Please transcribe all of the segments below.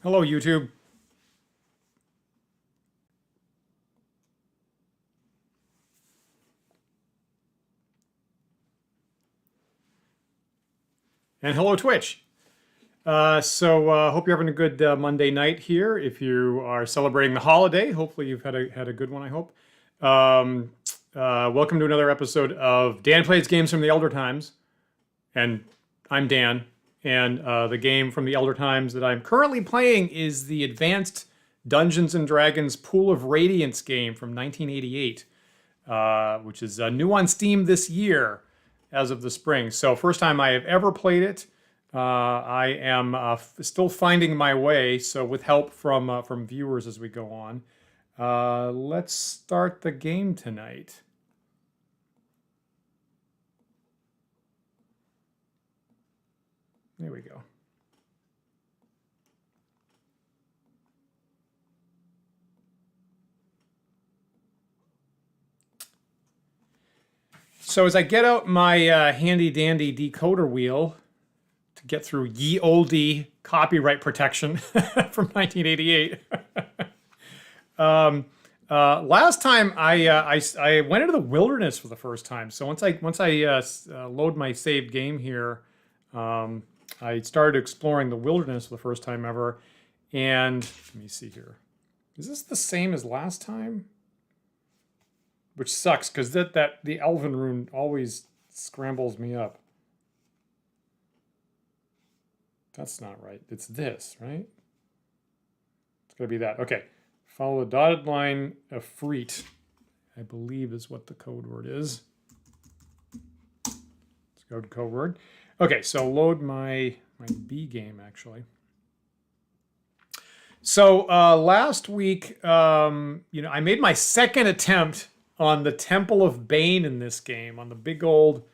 Hello, YouTube. And hello, Twitch. Hope you're having a good Monday night here. If you are celebrating the holiday, hopefully you've had a good one, I hope. Um, Welcome to another episode of Dan Plays Games from the Elder Times. And I'm Dan. And the game from the Elder Times that I'm currently playing is the Advanced Dungeons and Dragons Pool of Radiance game from 1988, which is new on Steam this year as of the spring. So first time I have ever played it. I am still finding my way, so with help from viewers as we go on. Let's start the game tonight. There we go. So as I get out my handy dandy decoder wheel to get through ye olde copyright protection from 1988. Last time I went into the wilderness for the first time. So once I load my saved game here, I started exploring the wilderness for the first time ever. And let me see here. Is this the same as last time? Which sucks because the Elven rune always scrambles me up. That's not right. It's this, right? It's gonna be that. Okay. Follow the dotted line of Freet, I believe is what the code word is. Let's go to code word. Okay, so load my B game actually. So last week, I made my second attempt on the Temple of Bane in this game, on the big old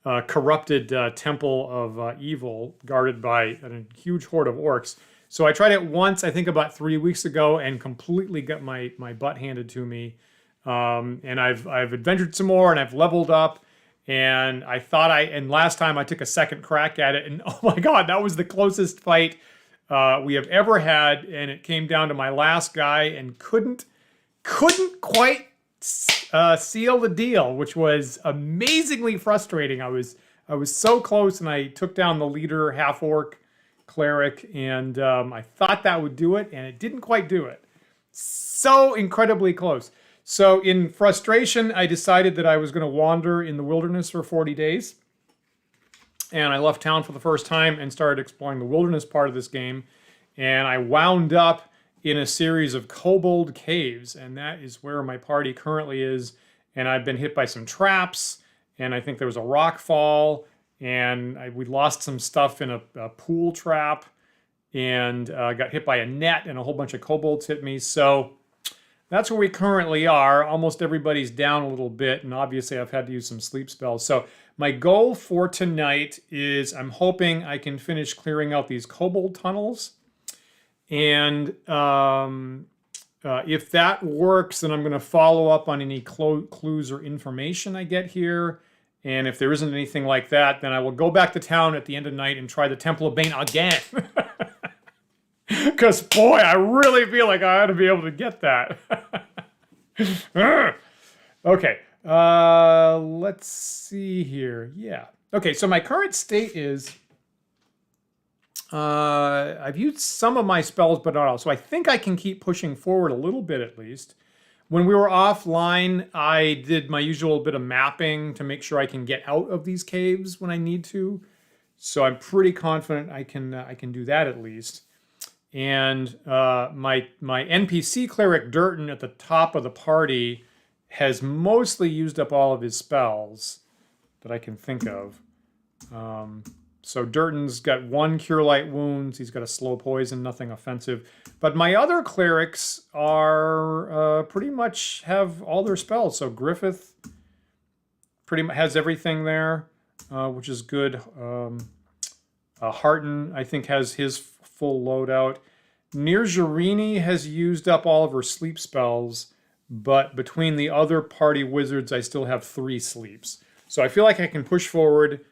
corrupted temple of evil guarded by a huge horde of orcs. So I tried it once, I think about 3 weeks ago, and completely got my butt handed to me. And I've adventured some more, and I've leveled up. And I thought and last time I took a second crack at it, and oh my god, that was the closest fight we have ever had. And it came down to my last guy, and couldn't quite seal the deal, which was amazingly frustrating. I was so close, and I took down the leader, half orc cleric, and I thought that would do it, and it didn't quite do it. So incredibly close. So in frustration, I decided that I was going to wander in the wilderness for 40 days. And I left town for the first time and started exploring the wilderness part of this game. And I wound up in a series of kobold caves, and that is where my party currently is. And I've been hit by some traps, and I think there was a rock fall, and we lost some stuff in a pool trap, and got hit by a net, and a whole bunch of kobolds hit me. So that's where we currently are. Almost everybody's down a little bit, and obviously I've had to use some sleep spells. So my goal for tonight is I'm hoping I can finish clearing out these kobold tunnels. And if that works, then I'm going to follow up on any clues or information I get here. And if there isn't anything like that, then I will go back to town at the end of the night and try the Temple of Bane again. Because, boy, I really feel like I ought to be able to get that. Okay, let's see here. Yeah. Okay, so my current state is I've used some of my spells, but not all. So I think I can keep pushing forward a little bit at least. When we were offline, I did my usual bit of mapping to make sure I can get out of these caves when I need to. So I'm pretty confident I can do that at least. And my NPC cleric Durton at the top of the party has mostly used up all of his spells that I can think of. So Durton's got 1 Cure Light Wounds. He's got a slow poison, nothing offensive. But my other clerics are pretty much have all their spells. So Griffith pretty much has everything there, which is good. Harton, I think, has his full loadout. Nirjarini has used up all of her sleep spells, but between the other party wizards, I still have 3 sleeps. So I feel like I can push forward,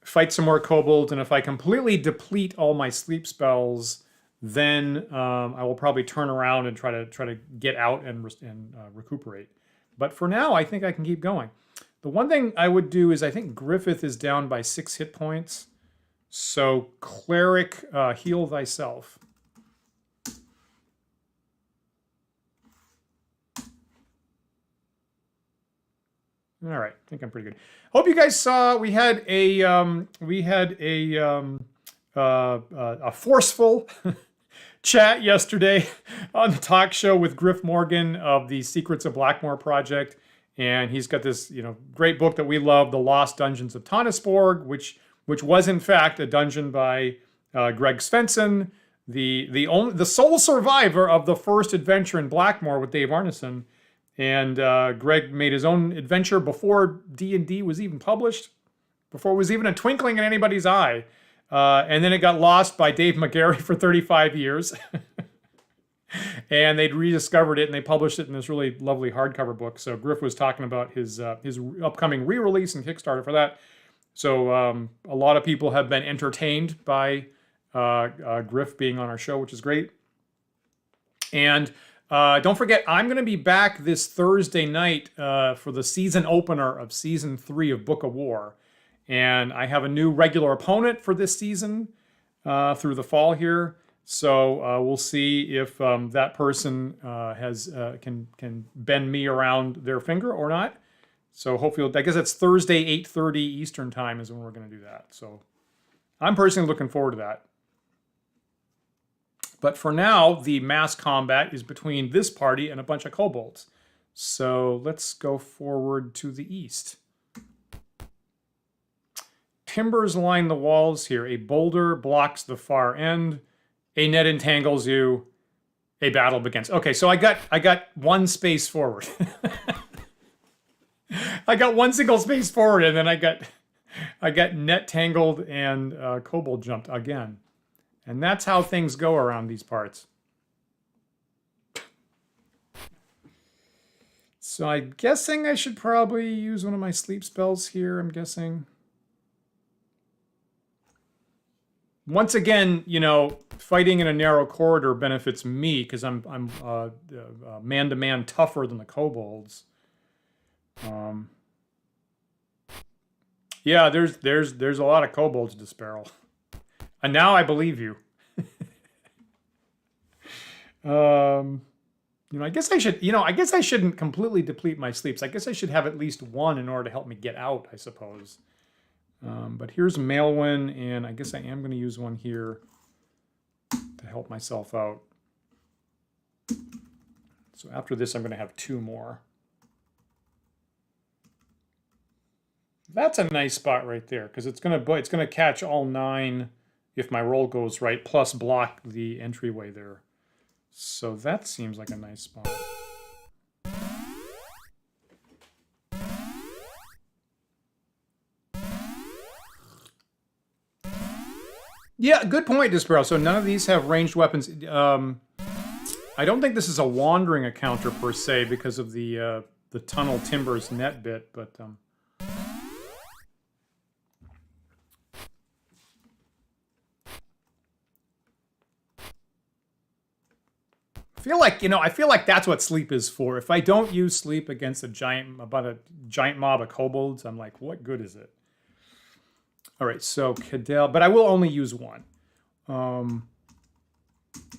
fight some more kobolds, and if I completely deplete all my sleep spells, then I will probably turn around and try to get out and recuperate. But for now, I think I can keep going. The one thing I would do is I think Griffith is down by 6 hit points. So Cleric, heal thyself. All right, I think I'm pretty good. Hope you guys saw we had a forceful chat yesterday on the talk show with Griff Morgan of the Secrets of Blackmoor project, and he's got this great book that we love, The Lost Dungeons of Tonnisborg, which was in fact a dungeon by Greg Svensson, the sole survivor of the first adventure in Blackmoor with Dave Arneson. And Greg made his own adventure before D&D was even published, before it was even a twinkling in anybody's eye. And then it got lost by Dave McGarry for 35 years. And they'd rediscovered it, and they published it in this really lovely hardcover book. So Griff was talking about his upcoming re-release and Kickstarter for that. So a lot of people have been entertained by Griff being on our show, which is great. And don't forget, I'm going to be back this Thursday night for the season opener of Season 3 of Book of War. And I have a new regular opponent for this season through the fall here. So we'll see if that person can bend me around their finger or not. So hopefully, I guess it's Thursday, 8:30 Eastern time is when we're going to do that. So I'm personally looking forward to that. But for now, the mass combat is between this party and a bunch of kobolds. So let's go forward to the east. Timbers line the walls here. A boulder blocks the far end. A net entangles you. A battle begins. Okay, so I got one space forward. I got one single space forward, and then I got net tangled and kobold jumped again. And that's how things go around these parts. So I'm guessing I should probably use one of my sleep spells here, I'm guessing. Once again, fighting in a narrow corridor benefits me because I'm man-to-man tougher than the kobolds. Yeah, there's a lot of kobolds to Sparrow. And now I believe you. I guess I should, I guess I shouldn't completely deplete my sleeps. I guess I should have at least one in order to help me get out, I suppose. But here's Maelwyn, and I guess I am going to use one here to help myself out. So after this, I'm going to have 2 more. That's a nice spot right there, because it's going to catch all 9 if my roll goes right, plus block the entryway there. So that seems like a nice spot. Yeah, good point, Disparrow. So none of these have ranged weapons. I don't think this is a wandering encounter per se because of the tunnel timbers net bit, but I feel like that's what sleep is for. If I don't use sleep against a giant mob of kobolds, I'm like, what good is it? All right, so Cadell, but I will only use one.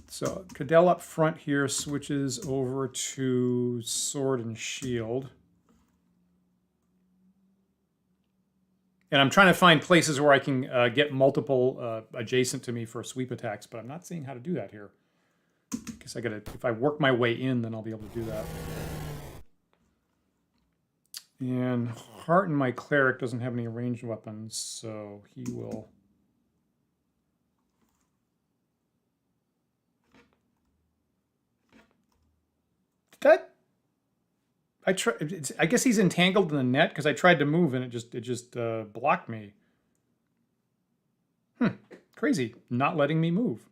So Cadell up front here switches over to sword and shield. And I'm trying to find places where I can get multiple adjacent to me for sweep attacks, but I'm not seeing how to do that here. I guess if I work my way in, then I'll be able to do that. And Hearten, my cleric, doesn't have any ranged weapons, so he will... I guess he's entangled in the net because I tried to move and it just blocked me. Crazy, not letting me move.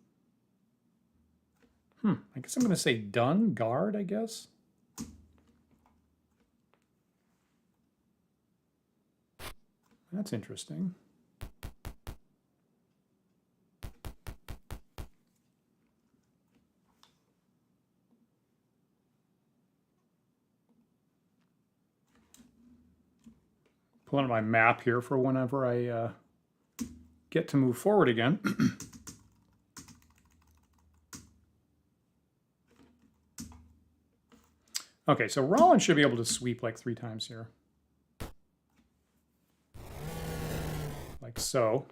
I guess I'm going to say done, guard, I guess. That's interesting. pulling up my map here for whenever I get to move forward again. Okay, so Rollin should be able to sweep like 3 times here. Like so.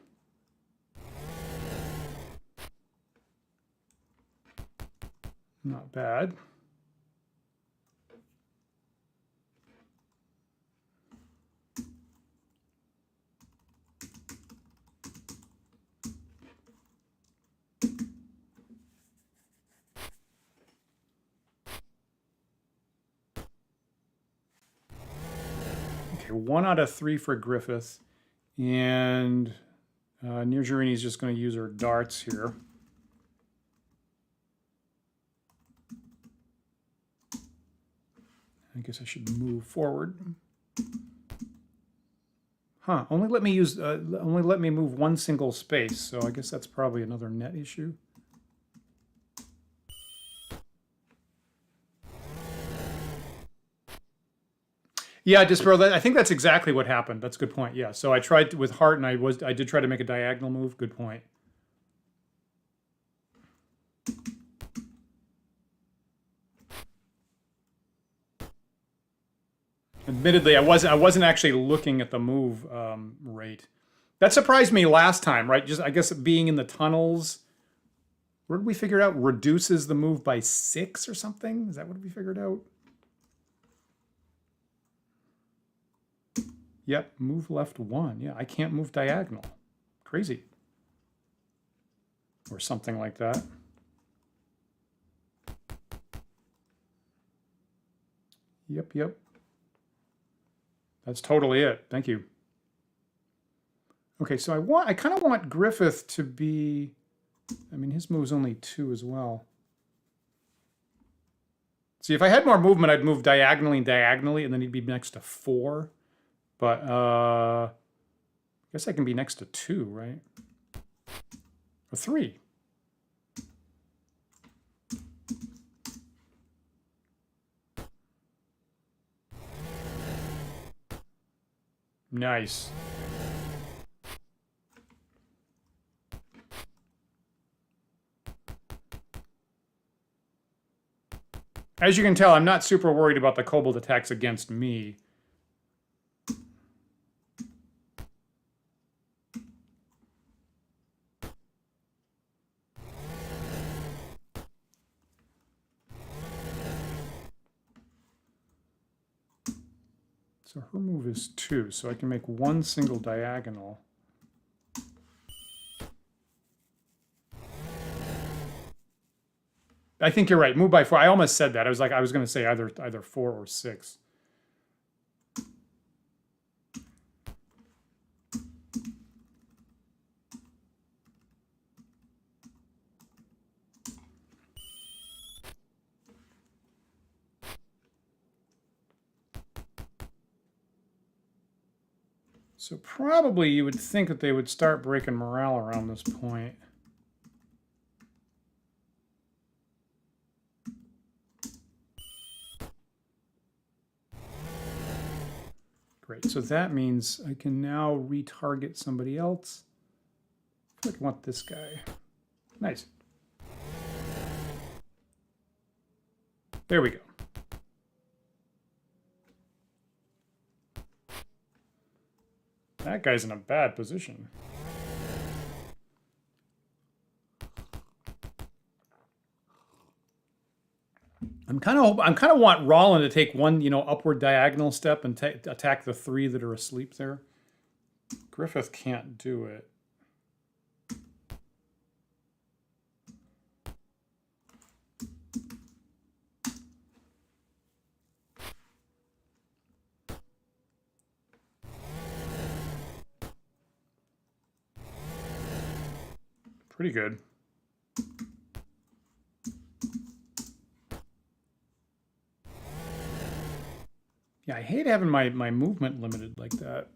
Not bad. Okay, 1 out of 3 for Griffith. And Nirjarini's just going to use her darts here. I guess I should move forward. Huh, only let me move 1 single space, so I guess that's probably another net issue. Yeah, Despero, I think that's exactly what happened. That's a good point. Yeah, so I tried with Heart, and I did try to make a diagonal move. Good point. Admittedly, I wasn't actually looking at the move rate. That surprised me last time, right? Just I guess being in the tunnels. What did we figure out? Reduces the move by 6 or something? Is that what we figured out? Yep, move left 1. Yeah, I can't move diagonal. Crazy. Or something like that. Yep. That's totally it. Thank you. Okay, so I kind of want Griffith to be, I mean, his move's only 2 as well. See, if I had more movement, I'd move diagonally and diagonally, and then he'd be next to 4. But I guess I can be next to 2, right? Or 3. Nice. As you can tell, I'm not super worried about the kobold attacks against me. So her move is 2, so I can make 1 single diagonal. I think you're right. Move by 4. I almost said that. I was going to say either 4 or 6. So probably you would think that they would start breaking morale around this point. Great, so that means I can now retarget somebody else. I feel like I want this guy. Nice. There we go. That guy's in a bad position. I'm kind of want Rollin to take 1, upward diagonal step and attack the 3 that are asleep there. Griffith can't do it. Pretty good. Yeah, I hate having my movement limited like that.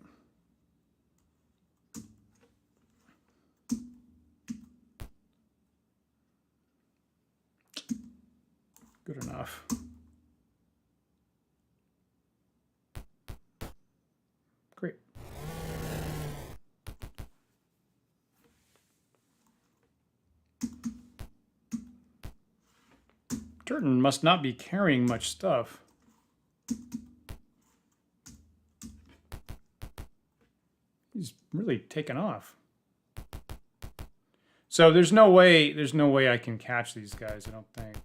Good enough. great. Turton must not be carrying much stuff. He's really taken off. So there's no way I can catch these guys, I don't think.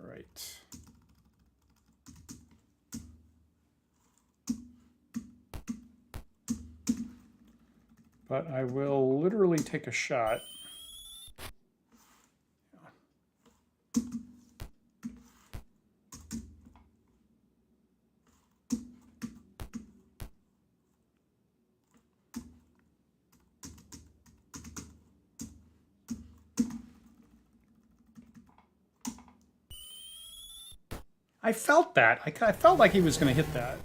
Right. But I will literally take a shot. I felt that. I felt like he was going to hit that.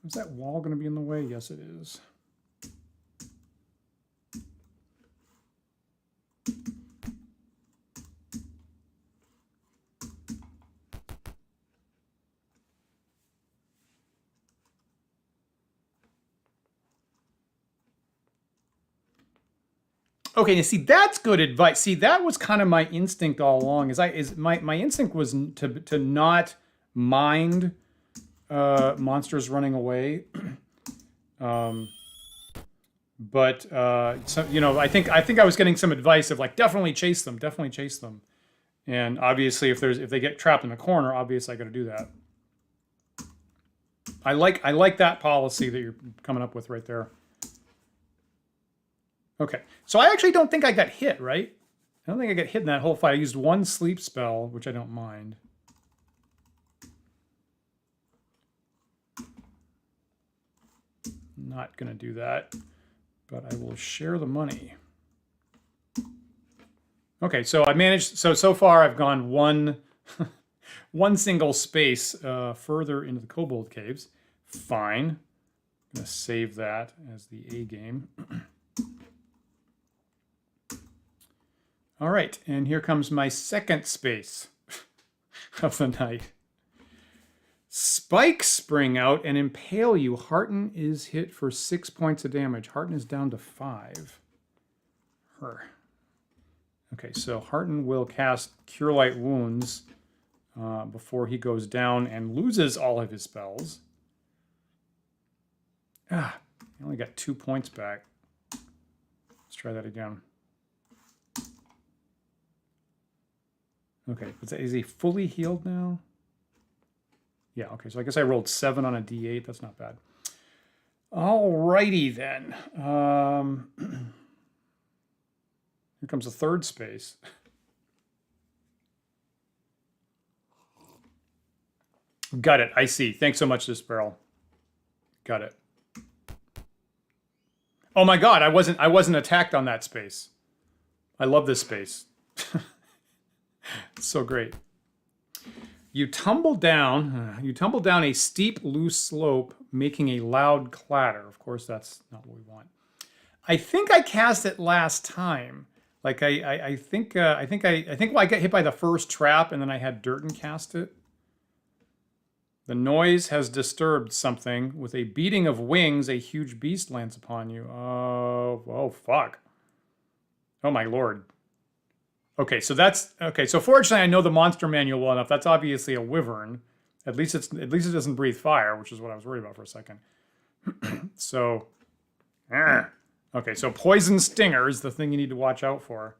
Is that wall going to be in the way? Yes, it is. Okay, now see, that's good advice. See, that was kind of my instinct all along. My instinct was to not mind monsters running away. But so, you know, I think I was getting some advice of like definitely chase them. And obviously, if they get trapped in a corner, obviously I got to do that. I like that policy that you're coming up with right there. Okay, so I actually don't think I got hit, right? I don't think I got hit in that whole fight. I used one sleep spell, which I don't mind. Not gonna do that, but I will share the money. Okay, so I managed, so far I've gone one single space further into the Kobold caves. Fine. I'm gonna save that as the A game. All right, and here comes my second space of the night. Spikes spring out and impale you. Hearten is hit for 6 points of damage. Hearten is down to 5. Okay, so Hearten will cast Cure Light Wounds before he goes down and loses all of his spells. Ah, he only got 2 points back. Let's try that again. Okay, is he fully healed now? Yeah, okay, so I guess I rolled 7 on a d8. That's not bad. Alrighty then. Here comes the third space. Got it, I see. Thanks so much, this barrel. Got it. Oh my god, I wasn't attacked on that space. I love this space. It's so great. You tumble down a steep, loose slope, making a loud clatter. Of course, that's not what we want. I think I cast it last time. Like I think I got hit by the first trap, and then I had Durton cast it. The noise has disturbed something. With a beating of wings, a huge beast lands upon you. Oh fuck. Oh my lord. Okay, so that's okay. So fortunately, I know the monster manual well enough. That's obviously a wyvern. At least it doesn't breathe fire, which is what I was worried about for a second. So, okay. So poison stinger is the thing you need to watch out for.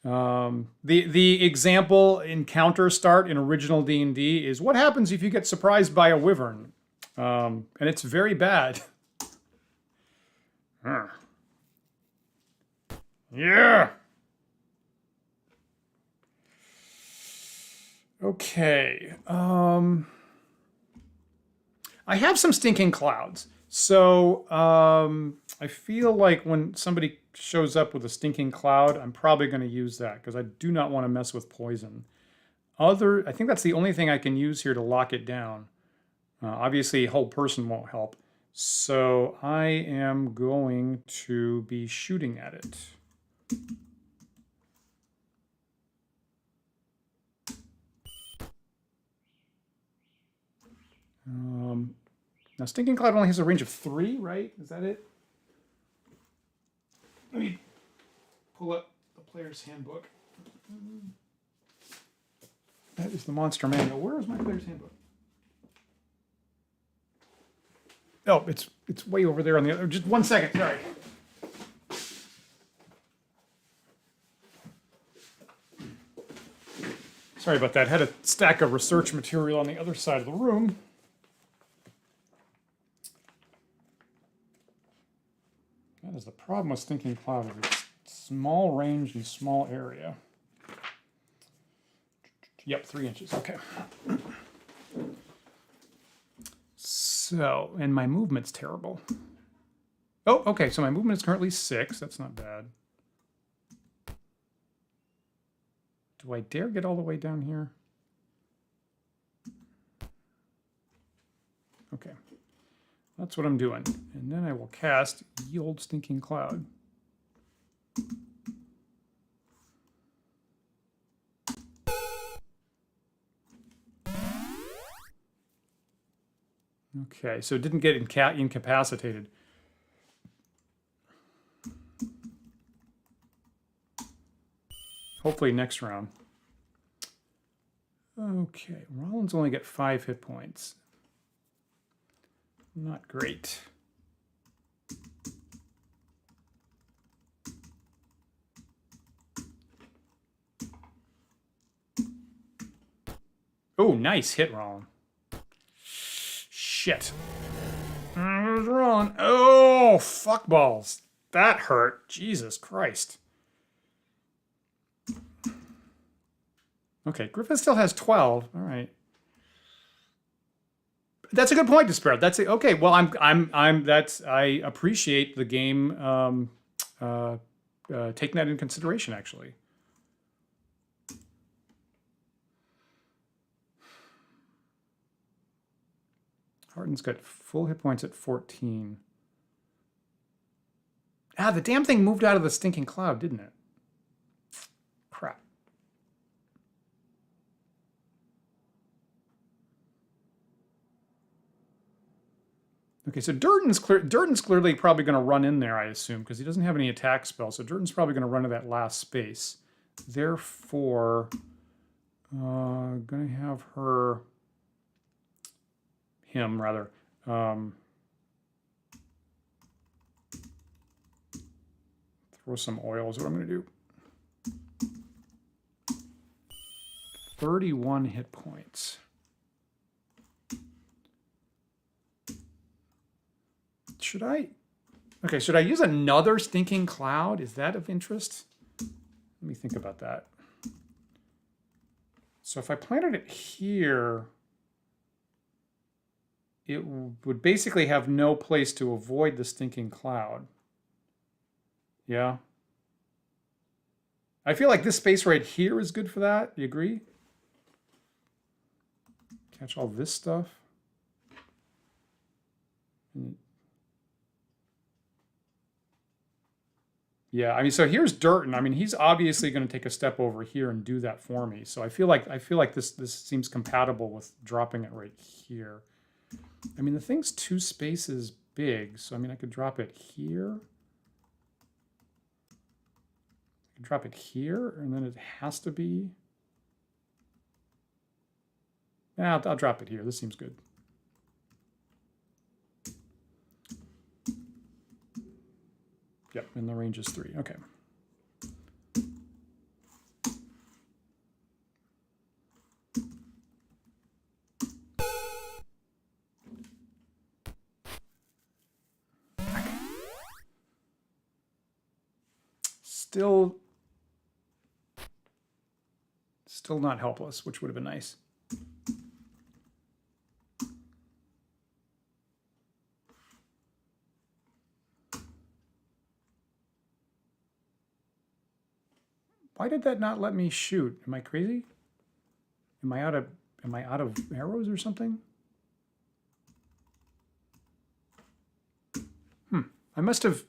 The example encounter start in original D&D is what happens if you get surprised by a wyvern, and it's very bad. Yeah. Okay. I have some stinking clouds. So I feel like when somebody shows up with a stinking cloud, I'm probably going to use that because I do not want to mess with poison. I think that's the only thing I can use here to lock it down. Obviously, hold person won't help. So I am going to be shooting at it. Now, Stinking Cloud only has a range of 3, right? Is that it? Let me pull up the player's handbook. That is the monster manual. Where is my player's handbook? Oh, it's way over there on the other. Just 1 second. Sorry. Sorry about that. I had a stack of research material on the other side of the room. That is the problem with Stinking Cloud. It's small range and small area. Yep, 3 inches. Okay. So, and my movement's terrible. Oh, okay. So my movement is currently 6. That's not bad. Do I dare get all the way down here? Okay. That's what I'm doing. And then I will cast Ye Olde Stinking Cloud. Okay, so it didn't get incapacitated. Hopefully next round. Okay, Rollins only get 5 hit points. Not great. Oh, nice hit, Rollin. Shit. Where's Rollin? Oh, fuck balls. That hurt. Jesus Christ. Okay, Griffin still has 12. All right. That's a good point, Despair. That's it. Okay. Well, I appreciate the game taking that into consideration. Actually, Harden's got full hit points at 14. Ah, the damn thing moved out of the Stinking Cloud, didn't it? Crap. Okay, so Durden's clearly probably going to run in there, I assume, because he doesn't have any attack spells. So Durden's probably going to run to that last space. Therefore, going to have him rather. Throw some oil is what I'm going to do. 31 hit points. Should I use another Stinking Cloud? Is that of interest? Let me think about that. So if I planted it here, it would basically have no place to avoid the Stinking Cloud. Yeah. I feel like this space right here is good for that. Do you agree? Catch all this stuff. Yeah, I mean, so here's Durden. I mean, he's obviously going to take a step over here and do that for me. So I feel like this seems compatible with dropping it right here. I mean, the thing's 2 spaces big, so I mean, I could drop it here. I could drop it here, and then it has to be. Yeah, I'll drop it here. This seems good. Yep, and the range is 3. Okay. Still not helpless, which would have been nice. Why did that not let me shoot? Am I crazy? Am I out of arrows or something? I must have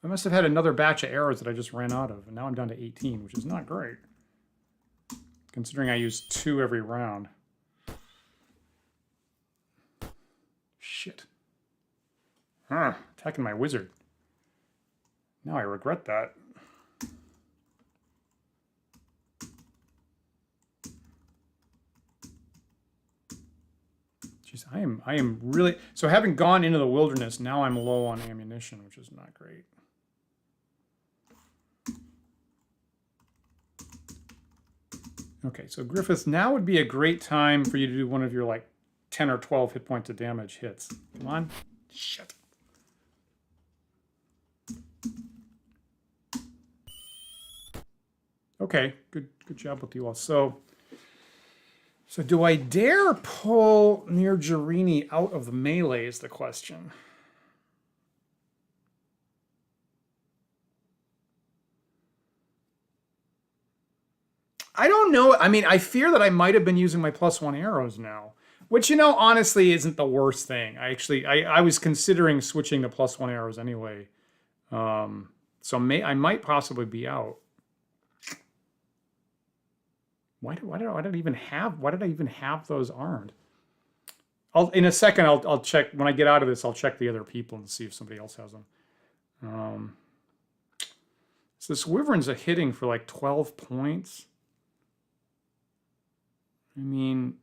had another batch of arrows that I just ran out of, and now I'm down to 18, which is not great, considering I use 2 every round. Shit. Attacking my wizard. Now I regret that. Jeez, I am really... So having gone into the wilderness, now I'm low on ammunition, which is not great. Okay, so Griffith, now would be a great time for you to do one of your, like, 10 or 12 hit points of damage hits. Come on. Shit. Okay, good job with you all. So do I dare pull Nirjarini out of the melee is the question. I don't know. I mean, I fear that I might have been using my +1 arrows now, which, you know, honestly isn't the worst thing. I was considering switching to +1 arrows anyway. So I might possibly be out. Why did I even have those armed? In a second I'll check when I get out of this. I'll check the other people and see if somebody else has them. So this wyvern's a hitting for like 12 points. I mean,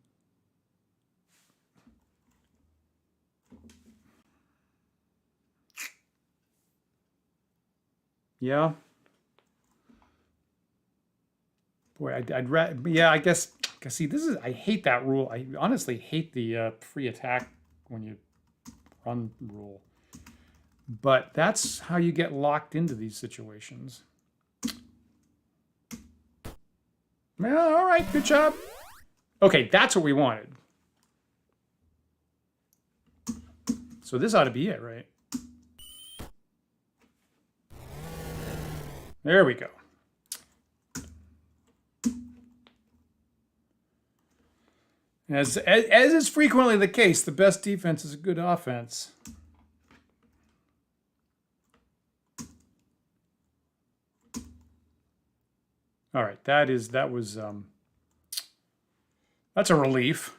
yeah. Boy, I'd rather, yeah, I guess, see, I hate that rule. I honestly hate the free attack when you run rule. But that's how you get locked into these situations. Well, all right, good job. Okay, that's what we wanted. So this ought to be it, right? There we go. As is frequently the case, the best defense is a good offense. All right, that's a relief.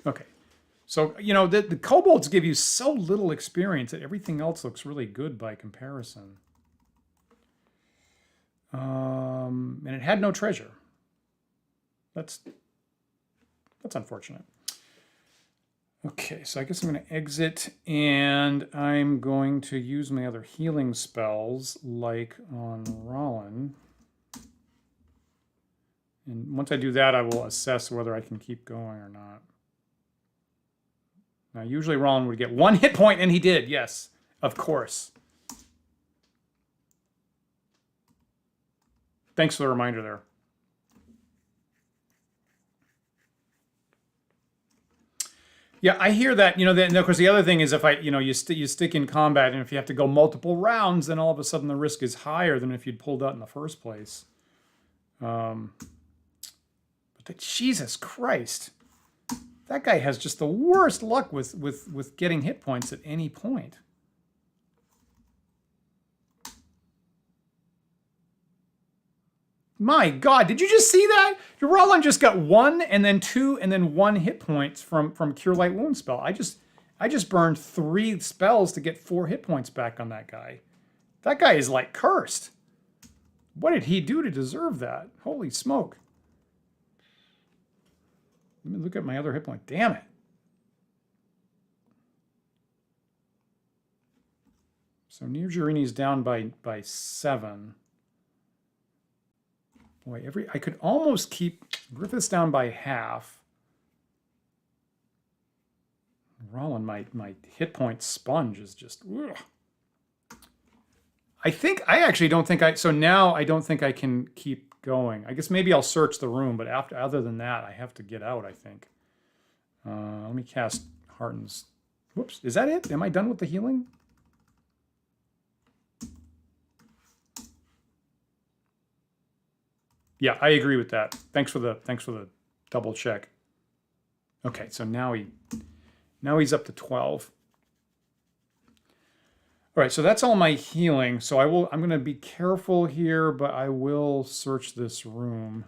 Okay, so, you know, the kobolds give you so little experience that everything else looks really good by comparison. And it had no treasure. That's unfortunate. Okay, so I guess I'm going to exit, and I'm going to use my other healing spells, like on Rollin. And once I do that, I will assess whether I can keep going or not. Now, usually Rollin would get 1 hit point, and he did, yes, of course. Thanks for the reminder there. Yeah, I hear that. You know, of course, the other thing is if you stick in combat, and if you have to go multiple rounds, then all of a sudden the risk is higher than if you'd pulled out in the first place. But Jesus Christ, that guy has just the worst luck with getting hit points at any point. My God, did you just see that? Roland just got 1 and then 2 and then 1 hit points from Cure Light Wound spell. I just burned 3 spells to get 4 hit points back on that guy. That guy is like cursed. What did he do to deserve that? Holy smoke. Let me look at my other hit point. Damn it. So Nirjarini's down by 7. Boy, I could almost keep Griffiths down by half. Rollin, my hit point sponge is just... Ugh. I actually don't think so now I don't think I can keep going. I guess maybe I'll search the room, but other than that, I have to get out, I think. Let me cast Hearten's. Whoops, is that it? Am I done with the healing? Yeah, I agree with that. Thanks for the double check. Okay, so now he's up to 12. All right, so that's all my healing. So I'm going to be careful here, but I will search this room.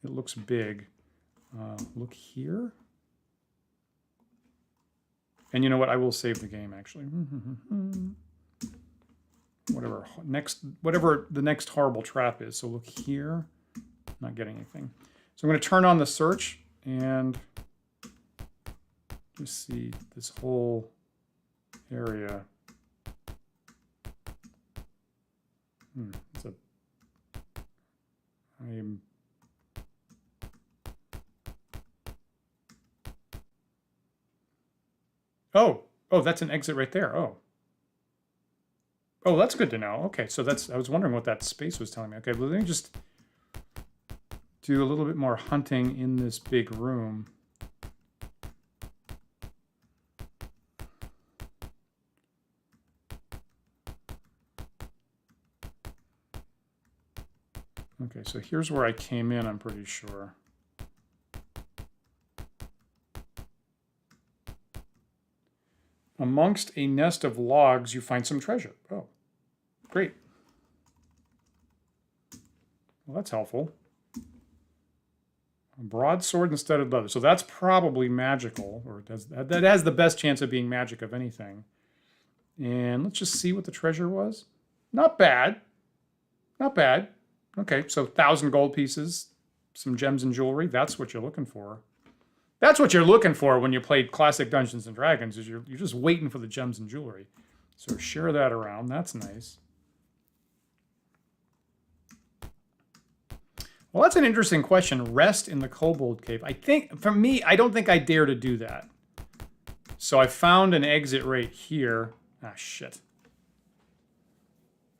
It looks big. Look here. And you know what? I will save the game, actually. Whatever the next horrible trap is. So look here. Not getting anything. So I'm going to turn on the search and just see this whole area. Oh, that's an exit right there. Oh, that's good to know. Okay, so I was wondering what that space was telling me. Okay, well, let me just do a little bit more hunting in this big room. Okay, so here's where I came in, I'm pretty sure. Amongst a nest of logs, you find some treasure. Oh, great. Well, that's helpful. A broadsword instead of leather. So that's probably magical, or that has the best chance of being magic of anything. And let's just see what the treasure was. Not bad. Not bad. Okay, so 1,000 gold pieces, some gems and jewelry. That's what you're looking for. That's what you're looking for when you play classic Dungeons and Dragons, is you're just waiting for the gems and jewelry. So share that around. That's nice. Well, that's an interesting question. Rest in the Kobold Cave. I think, for me, I don't think I dare to do that. So I found an exit right here. Ah, shit.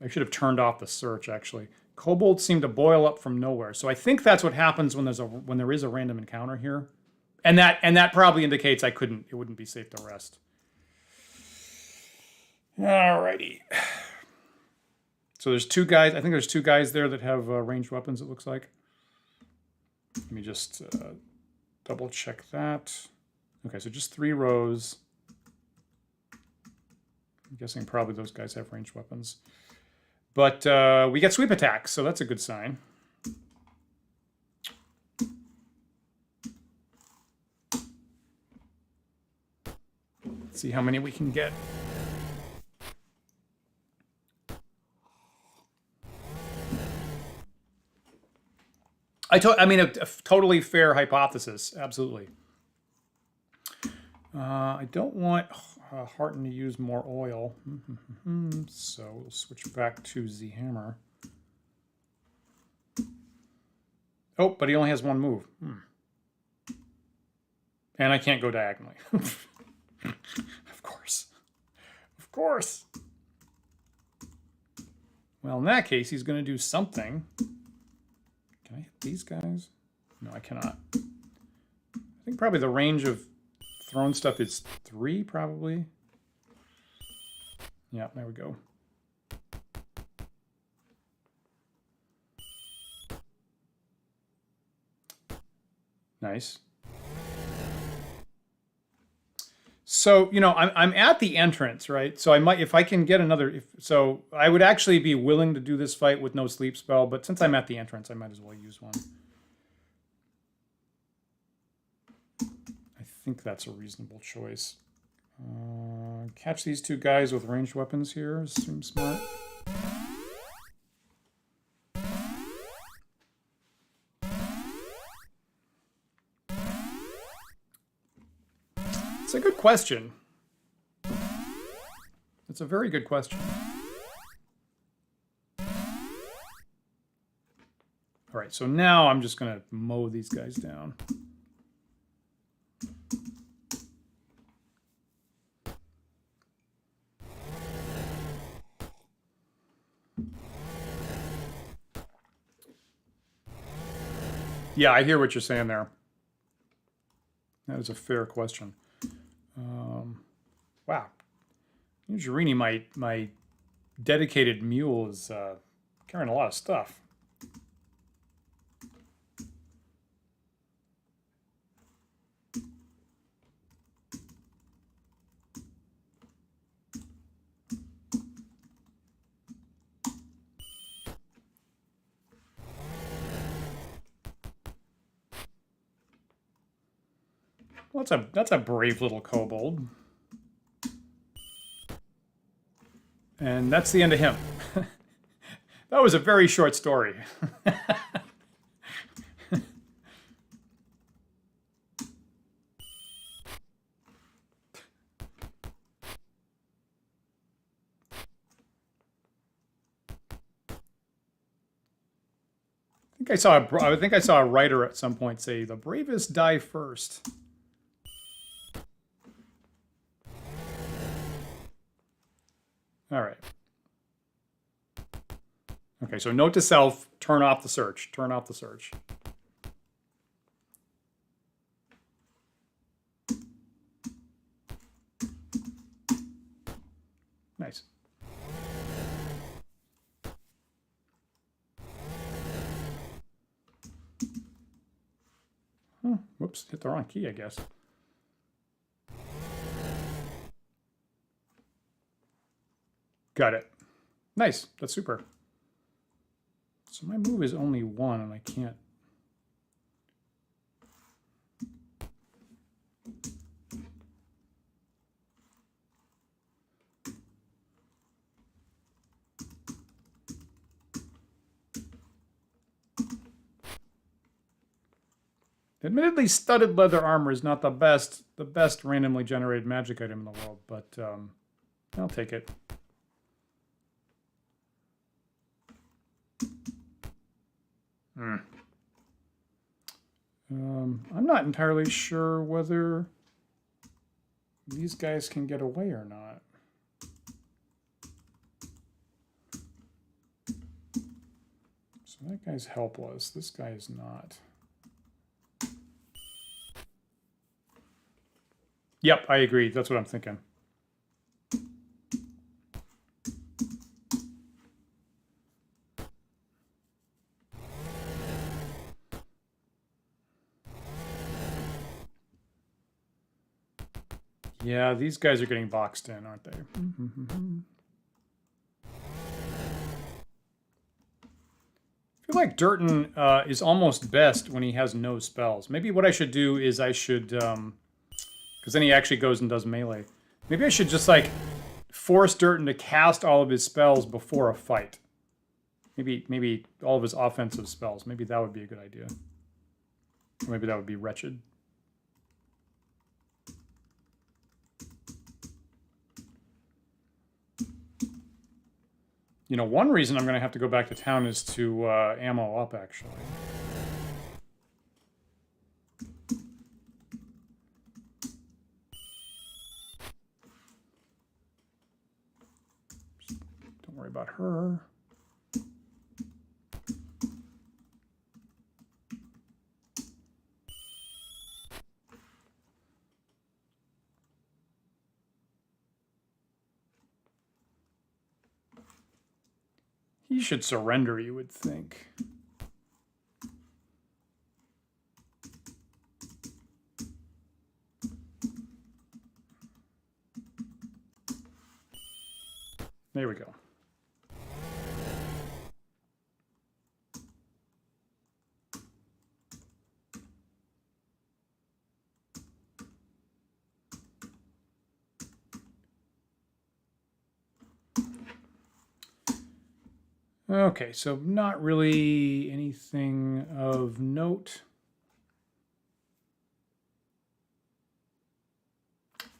I should have turned off the search, actually. Kobolds seem to boil up from nowhere. So I think that's what happens when there is a random encounter here. And that probably indicates it wouldn't be safe to rest. Alrighty. So there's two guys. I think there's two guys there that have ranged weapons, it looks like. Let me just double check that. Okay, so just 3 rows. I'm guessing probably those guys have ranged weapons. But we get sweep attacks, so that's a good sign. Let's see how many we can get. I mean, a totally fair hypothesis, absolutely. I don't want Hearten to use more oil, so we'll switch back to the hammer. Oh, but he only has 1 move. And I can't go diagonally. Of course. Of course. Well, in that case, he's going to do something. Can I hit these guys? No, I cannot. I think probably the range of thrown stuff is 3, probably. Yeah, there we go. Nice. So, you know, I'm at the entrance, right? So I might, if I can get another, so I would actually be willing to do this fight with no sleep spell, but since I'm at the entrance, I might as well use one. I think that's a reasonable choice. Catch these 2 guys with ranged weapons here seems smart. It's a good question. It's a very good question. All right, so now I'm just going to mow these guys down. Yeah, I hear what you're saying there. That is a fair question. Wow. Usually my dedicated mule is carrying a lot of stuff. Well, that's a brave little kobold. And that's the end of him. That was a very short story. I think I saw a writer at some point say, "The bravest die first." All right. Okay, so note to self, turn off the search. Turn off the search. Nice. Whoops, hit the wrong key, I guess. Got it. Nice, that's super. So my move is only 1 and I can't. Admittedly, studded leather armor is not the best randomly generated magic item in the world, but I'll take it. I'm not entirely sure whether these guys can get away or not. So that guy's helpless. This guy is not. Yep, I agree. That's what I'm thinking. Yeah, these guys are getting boxed in, aren't they? I feel like Durton is almost best when he has no spells. Maybe what I should do is I should, because then he actually goes and does melee. Maybe I should just like force Durton to cast all of his spells before a fight. Maybe all of his offensive spells. Maybe that would be a good idea. Or maybe that would be wretched. You know, one reason I'm going to have to go back to town is to ammo up, actually. Don't worry about her. He should surrender, you would think. There we go. Okay, so not really anything of note.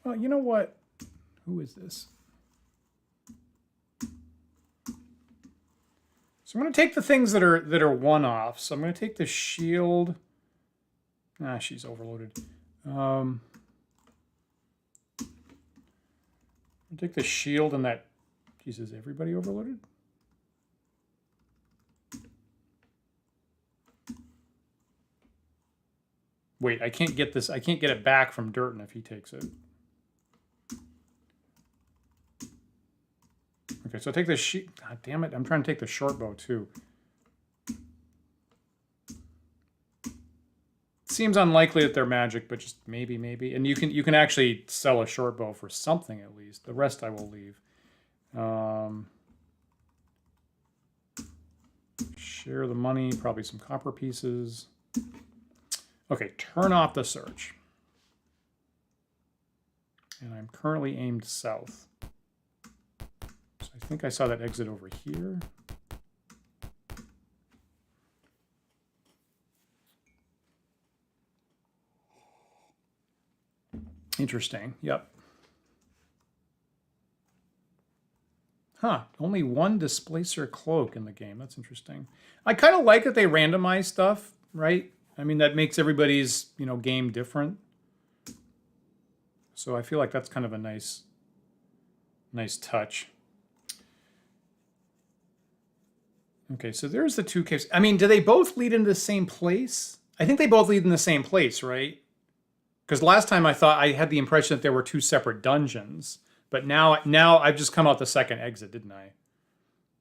Well, you know what? Who is this? So I'm going to take the things that are one-offs. So I'm going to take the shield. Ah, she's overloaded. I'll take the shield and that. Jesus, everybody overloaded? Wait, I can't get this. I can't get it back from Durton if he takes it. Okay, so I take the sheet. God damn it! I'm trying to take the short bow too. Seems unlikely that they're magic, but just maybe. And you can actually sell a short bow for something at least. The rest I will leave. Share the money. Probably some copper pieces. Okay, turn off the search. And I'm currently aimed south. So I think I saw that exit over here. Interesting. Yep. Huh. Only one displacer cloak in the game. That's interesting. I kind of like that they randomize stuff, right? I mean, that makes everybody's, you know, game different. So I feel like that's kind of a nice touch. Okay, so there's the two caves. I mean, do they both lead into the same place? I think they both lead in the same place, right? Because last time I thought I had the impression that there were two separate dungeons. But now I've just come out the second exit, didn't I?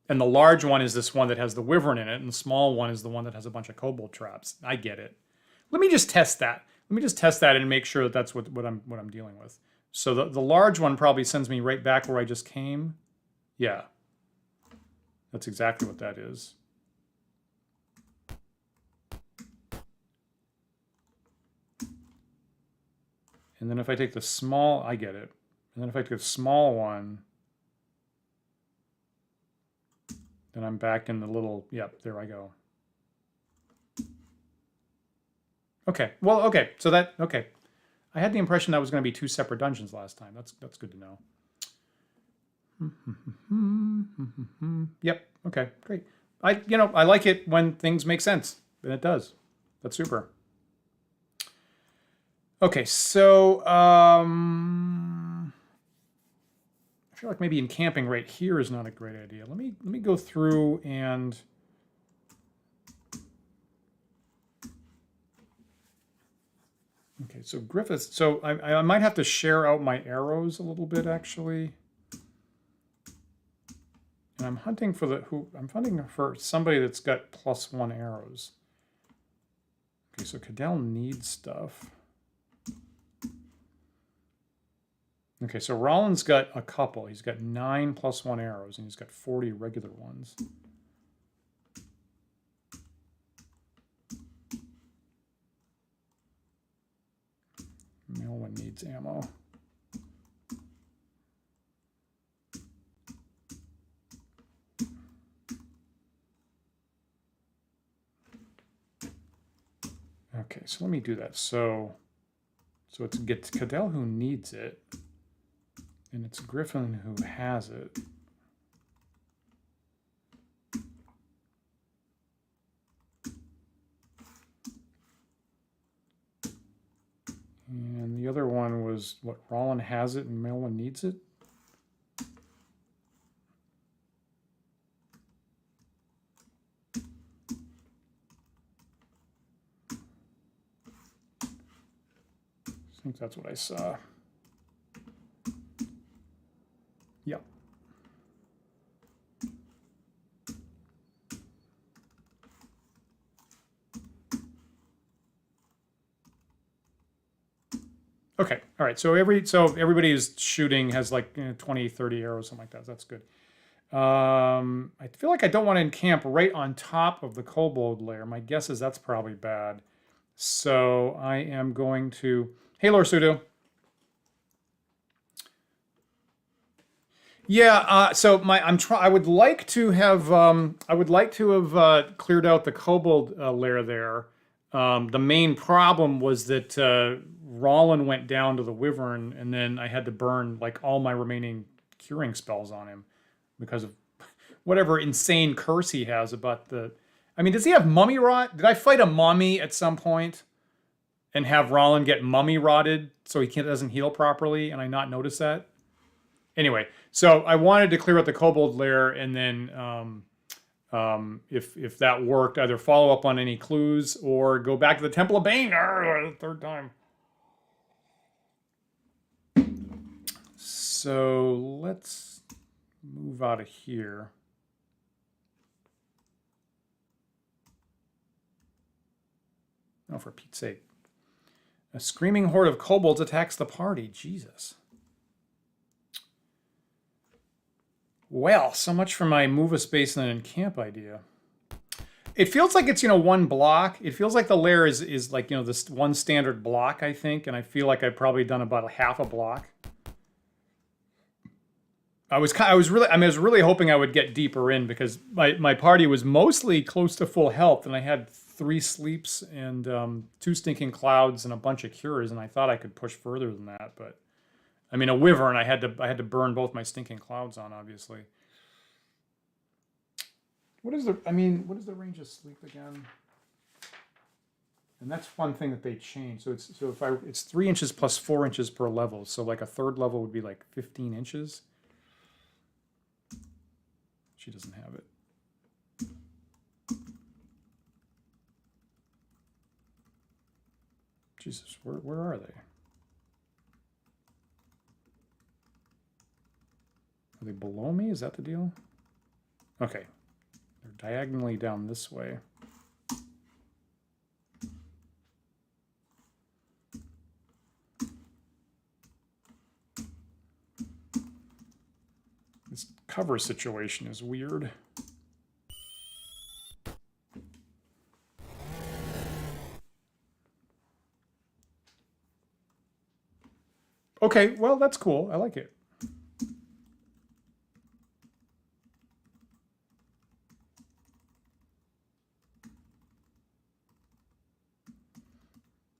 And the large one is this one that has the wyvern in it, and the small one is the one that has a bunch of kobold traps. I get it. Let me just test that. Let me just test that and make sure that that's what I'm dealing with. So the large one probably sends me right back where I just came. Yeah. That's exactly what that is. And then if I take the small, I get it. And then if I take the small one, then I'm back in the little, yep, there I go. Okay, well, okay, so that, okay. I had the impression that was going to be two separate dungeons last time. That's good to know. Yep, okay, great. I like it when things make sense, and it does. That's super. Okay, so I feel like maybe encamping right here is not a great idea. Let me go through and okay, so Griffiths. So I might have to share out my arrows a little bit actually. And I'm hunting for I'm hunting for somebody that's got +1 arrows. Okay, so Cadell needs stuff. Okay, so Rollins got a couple. He's got 9 +1 arrows, and he's got 40 regular ones. No one needs ammo. Okay, so let me do that. So it's Cadell who needs it. And it's Griffin who has it. And the other one was, what, Rollin has it and Melwin needs it? I think that's what I saw. Yep. Okay, all right. So everybody who's shooting has like 20, 30 arrows, something like that. That's good. I feel like I don't want to encamp right on top of the kobold lair. My guess is that's probably bad. So I am going to. Hey, Lorsudo. Yeah, so I would like to have cleared out the kobold lair there. The main problem was that Rollin went down to the wyvern, and then I had to burn like all my remaining curing spells on him because of whatever insane curse he has about the. I mean, does he have mummy rot? Did I fight a mummy at some point and have Rollin get mummy rotted so he doesn't heal properly, and I not notice that? Anyway, so I wanted to clear out the kobold lair, and then if that worked, either follow up on any clues or go back to the Temple of Bane third time. So let's move out of here. Oh, for Pete's sake. A screaming horde of kobolds attacks the party. Jesus. Well, so much for my move a space and then encamp idea. It feels like it's, one block. It feels like the lair is like, this one standard block, I think. And I feel like I've probably done about half a block. I was really hoping I would get deeper in because my party was mostly close to full health, and I had 3 sleeps and 2 stinking clouds and a bunch of cures, and I thought I could push further than that. But I mean, a wyvern, I had to burn both my stinking clouds on, obviously. What is the range of sleep again? And that's one thing that they changed. It's 3 inches plus 4 inches per level. So like a third level would be like 15 inches. She doesn't have it. Jesus, where are they? Are they below me? Is that the deal? Okay. They're diagonally down this way. This cover situation is weird. Okay, well, that's cool. I like it.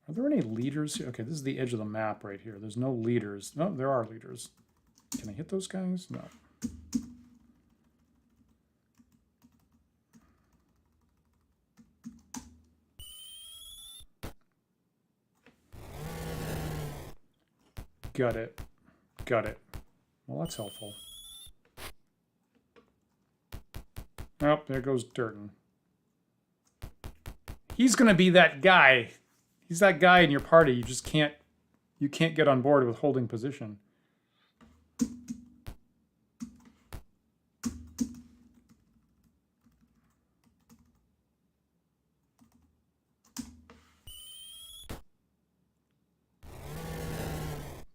Are there any leaders here? Okay, this is the edge of the map right here. There's no leaders. No, there are leaders. Can I hit those guys? No. Got it. Got it. Well, that's helpful. Oh, there goes Durden. He's going to be that guy. He's that guy in your party. You just can't get on board with holding position.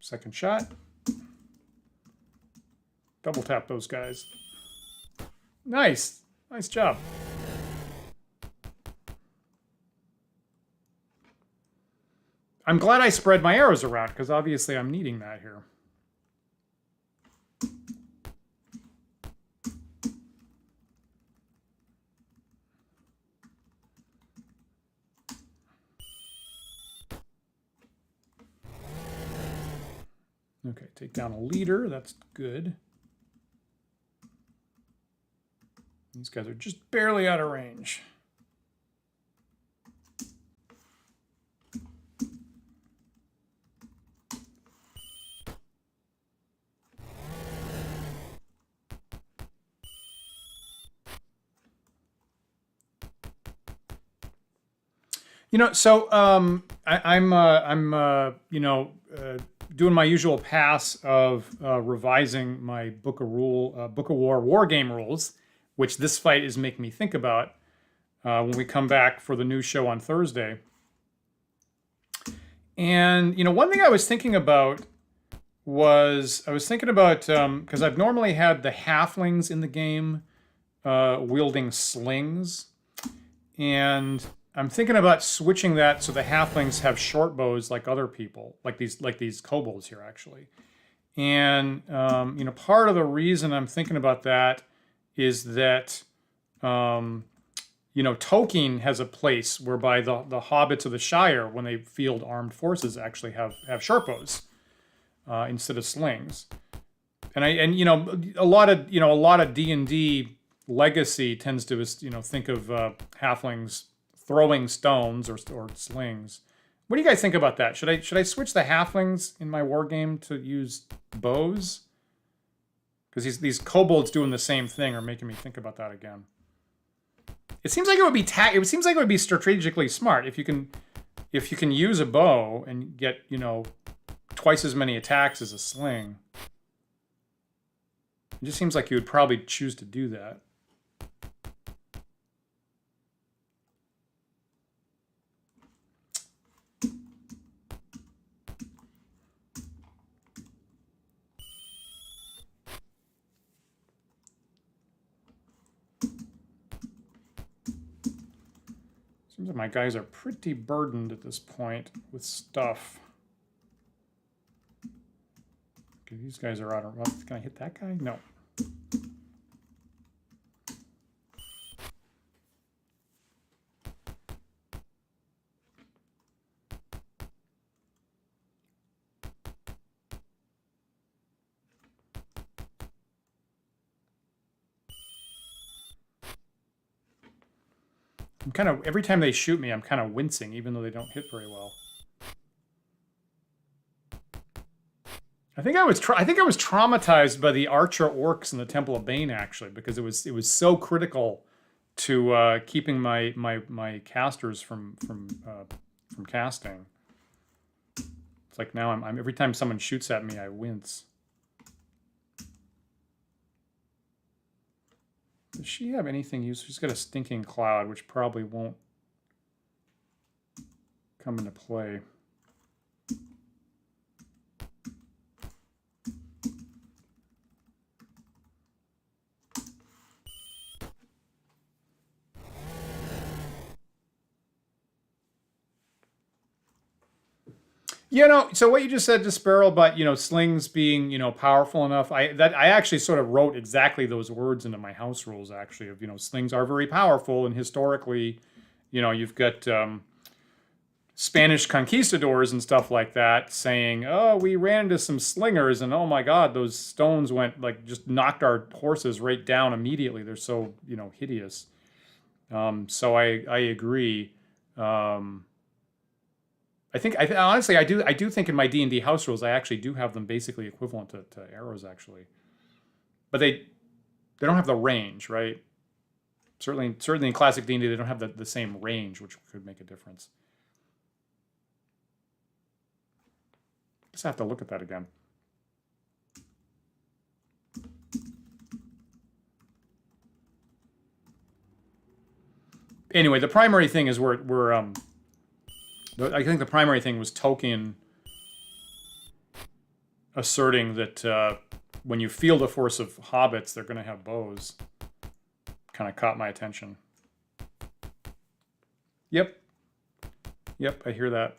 Second shot. Double tap those guys. Nice. Nice job. I'm glad I spread my arrows around, because obviously I'm needing that here. Okay, take down a leader. That's good. These guys are just barely out of range. You know, so I'm doing my usual pass of revising my Book of War game rules, which this fight is making me think about when we come back for the new show on Thursday. And one thing I was thinking about was because I've normally had the halflings in the game wielding slings, and I'm thinking about switching that so the halflings have short bows like other people, like these kobolds here actually. And part of the reason I'm thinking about that is that Tolkien has a place whereby the hobbits of the Shire, when they field armed forces, actually have short bows instead of slings. And a lot of D&D legacy tends to think of halflings throwing stones or slings. What do you guys think about that? Should I switch the halflings in my war game to use bows? Because these kobolds doing the same thing are making me think about that again. It seems like it would be strategically smart if you can use a bow and get twice as many attacks as a sling. It just seems like you would probably choose to do that. Seems like my guys are pretty burdened at this point with stuff. Okay, these guys are out of... Can I hit that guy? No. I'm kind of... Every time they shoot me, I'm kind of wincing, even though they don't hit very well. I think I was traumatized by the archer orcs in the Temple of Bane, actually, because it was so critical to keeping my casters from casting. It's like now I'm every time someone shoots at me, I wince. Does she have anything useful? She's got a stinking cloud, which probably won't come into play. You know, so what you just said to Sparrow about, you know, slings being, you know, powerful enough, I actually sort of wrote exactly those words into my house rules, actually, of, you know, slings are very powerful, and historically, you know, you've got Spanish conquistadors and stuff like that saying, oh, we ran into some slingers, and oh my God, those stones went, like, just knocked our horses right down immediately. They're so, you know, hideous. So I agree. Honestly, I do think in my D&D house rules, I actually do have them basically equivalent to arrows, actually. But they don't have the range, right? Certainly in classic D&D, they don't have the same range, which could make a difference. Just have to look at that again. Anyway, the primary thing is I think the primary thing was Tolkien asserting that when you field a force of hobbits, they're going to have bows. Kind of caught my attention. Yep. Yep, I hear that.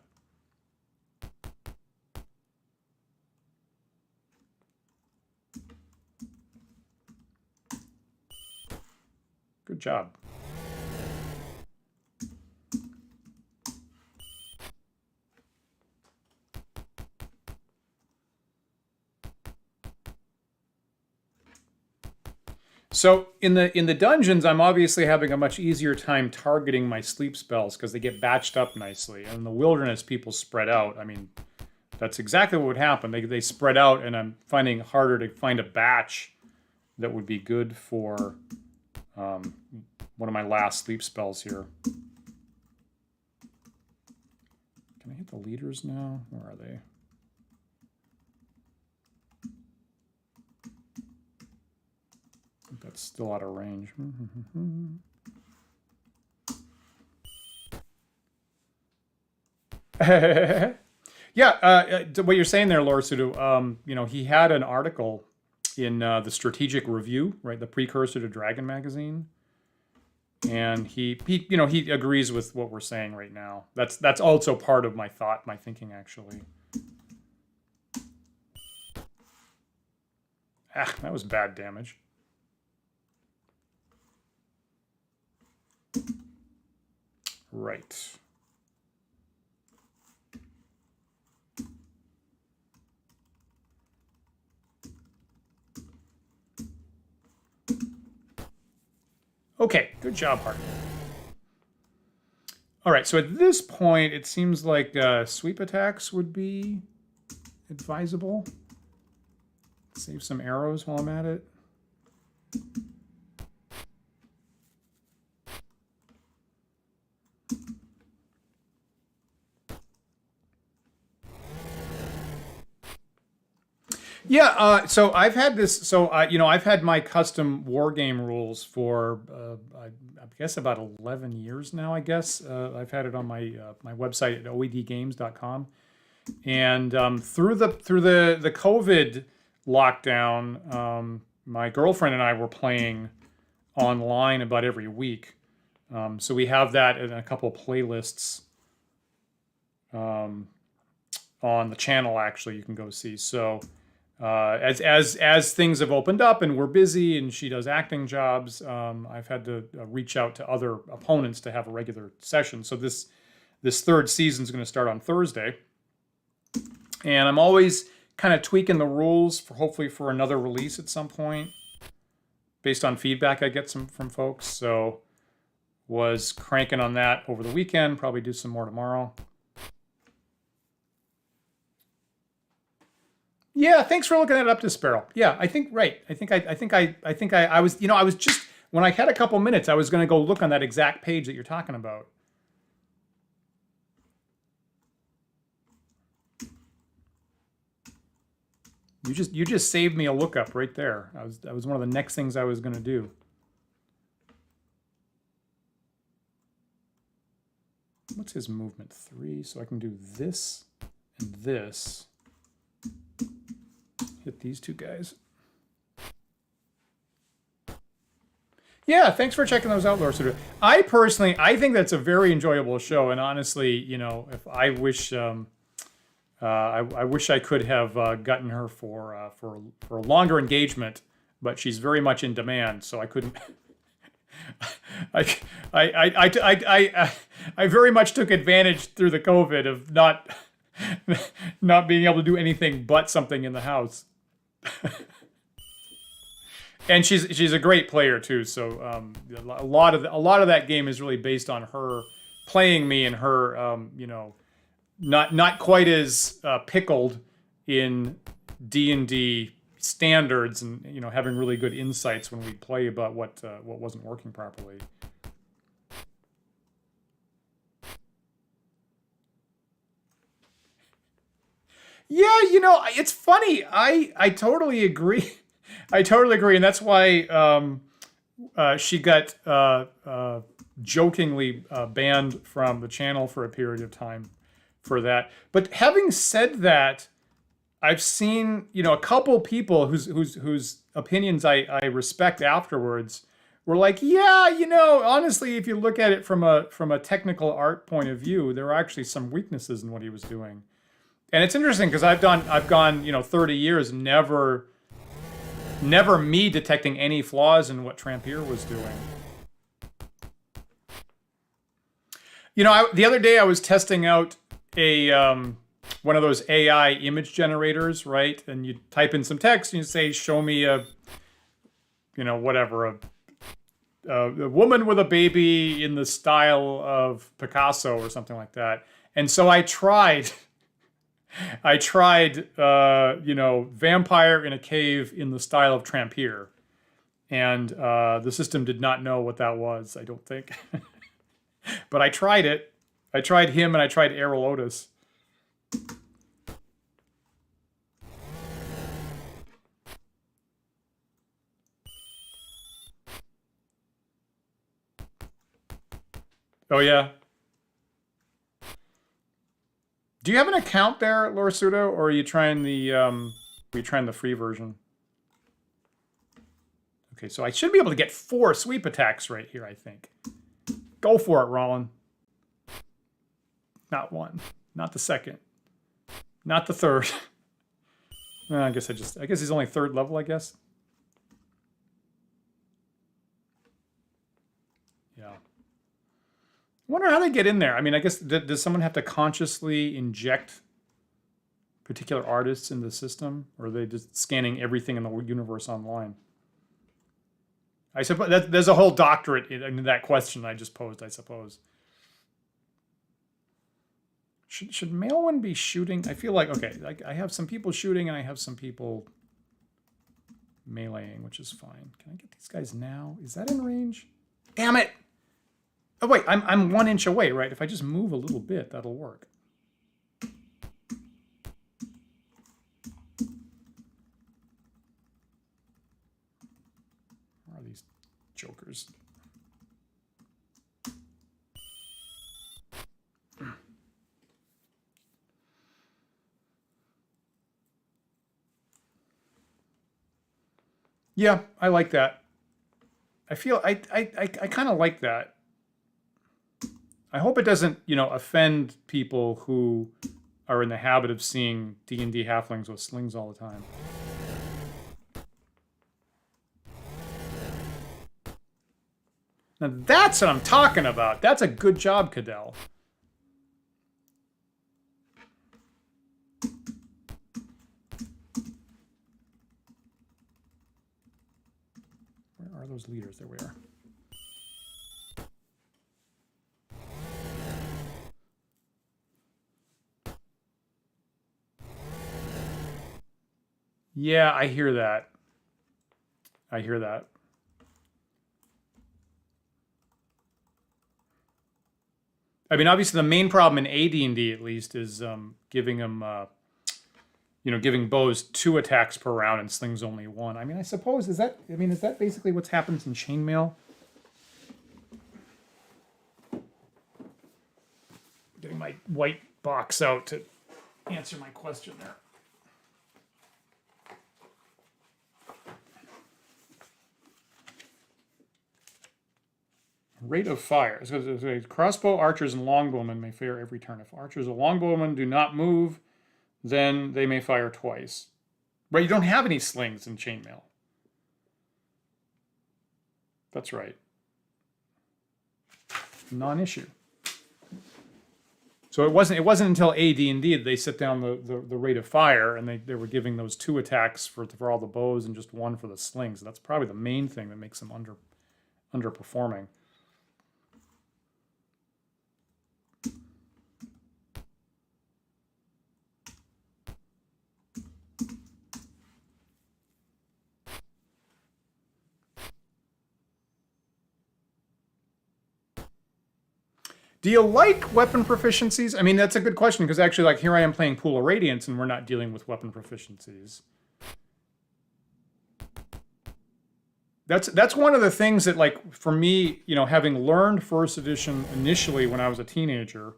Good job. So in the dungeons, I'm obviously having a much easier time targeting my sleep spells because they get batched up nicely. And in the wilderness, people spread out. I mean, that's exactly what would happen. They spread out, and I'm finding it harder to find a batch that would be good for one of my last sleep spells here. Can I hit the leaders now? Where are they? That's still out of range. Yeah, what you're saying there, Laura Sudo, you know, he had an article in the Strategic Review, right, the precursor to Dragon Magazine, and he you know, he agrees with what we're saying right now. That's also part of my thinking, actually. Ah, that was bad damage. Right. Okay, good job, Hart. All right, so at this point, it seems like sweep attacks would be advisable. Save some arrows while I'm at it. Yeah, so I've had this. So you know, I've had my custom war game rules for I guess about 11 years now. I guess I've had it on my my website at oedgames.com, and through the COVID lockdown, my girlfriend and I were playing online about every week. So we have that in a couple playlists on the channel. Actually, you can go see. So. As things have opened up and we're busy and she does acting jobs, I've had to reach out to other opponents to have a regular session. So this third season is going to start on Thursday, and I'm always kind of tweaking the rules for hopefully for another release at some point, based on feedback I get from folks. So was cranking on that over the weekend. Probably do some more tomorrow. Yeah, thanks for looking that up to Sparrow. Yeah, I think right. I think I was, I was just, when I had a couple minutes, I was going to go look on that exact page that you're talking about. You just saved me a lookup right there. That was one of the next things I was going to do. What's his movement? 3, so I can do this and this. Hit these two guys. Yeah, thanks for checking those out, Laura. I personally, I think that's a very enjoyable show, and honestly, if I wish, I wish I could have gotten her for a longer engagement, but she's very much in demand, so I couldn't. I very much took advantage through the COVID of not being able to do anything but something in the house. And she's a great player too. So a lot of that game is really based on her playing me and her not quite as pickled in D&D standards, and having really good insights when we play about what wasn't working properly. Yeah, it's funny. I totally agree. I totally agree, and that's why she got jokingly banned from the channel for a period of time for that. But having said that, I've seen a couple people whose opinions I respect afterwards were like, yeah, honestly, if you look at it from a technical art point of view, there are actually some weaknesses in what he was doing. And it's interesting because I've gone 30 years never me detecting any flaws in what Trampier was doing. The other day I was testing out a one of those AI image generators, right? And you type in some text and you say, show me a woman with a baby in the style of Picasso or something like that. And so I tried vampire in a cave in the style of Trampier. And the system did not know what that was, I don't think. But I tried it. I tried him and I tried Errol Otis. Oh, yeah. Do you have an account there, Laura Sudo, or are you trying the free version? Okay, so I should be able to get 4 sweep attacks right here, I think. Go for it, Rollin. Not 1. Not the 2nd. Not the 3rd. I guess he's only 3rd level, I guess. Yeah. I wonder how they get in there. I mean, I guess, does someone have to consciously inject particular artists in the system? Or are they just scanning everything in the universe online? I suppose there's a whole doctorate in that question I just posed, I suppose. Should Maelwyn be shooting? I feel like, okay, I have some people shooting and I have some people meleeing, which is fine. Can I get these guys now? Is that in range? Damn it! Oh wait, I'm 1 inch away, right? If I just move a little bit, that'll work. Where are these jokers? Yeah, I like that. I feel I kind of like that. I hope it doesn't, offend people who are in the habit of seeing D&D halflings with slings all the time. Now that's what I'm talking about. That's a good job, Cadell. Where are those leaders? There we are. Yeah, I hear that. I hear that. I mean, obviously, the main problem in AD&D, at least, is giving them, giving bows 2 attacks per round and slings only 1. I mean, I suppose is that basically what's happens in chainmail? Getting my white box out to answer my question there. Rate of fire. So crossbow, archers, and longbowmen may fire every turn. If archers or longbowmen do not move, then they may fire twice. Right, you don't have any slings in chainmail. That's right. Non-issue. So it wasn't until AD&D that they set down the rate of fire, and they were giving those 2 attacks for all the bows and just 1 for the slings. That's probably the main thing that makes them underperforming. Do you like weapon proficiencies? I mean, that's a good question, because actually, like, here I am playing Pool of Radiance, and we're not dealing with weapon proficiencies. That's one of the things that, like, for me, having learned first edition initially when I was a teenager,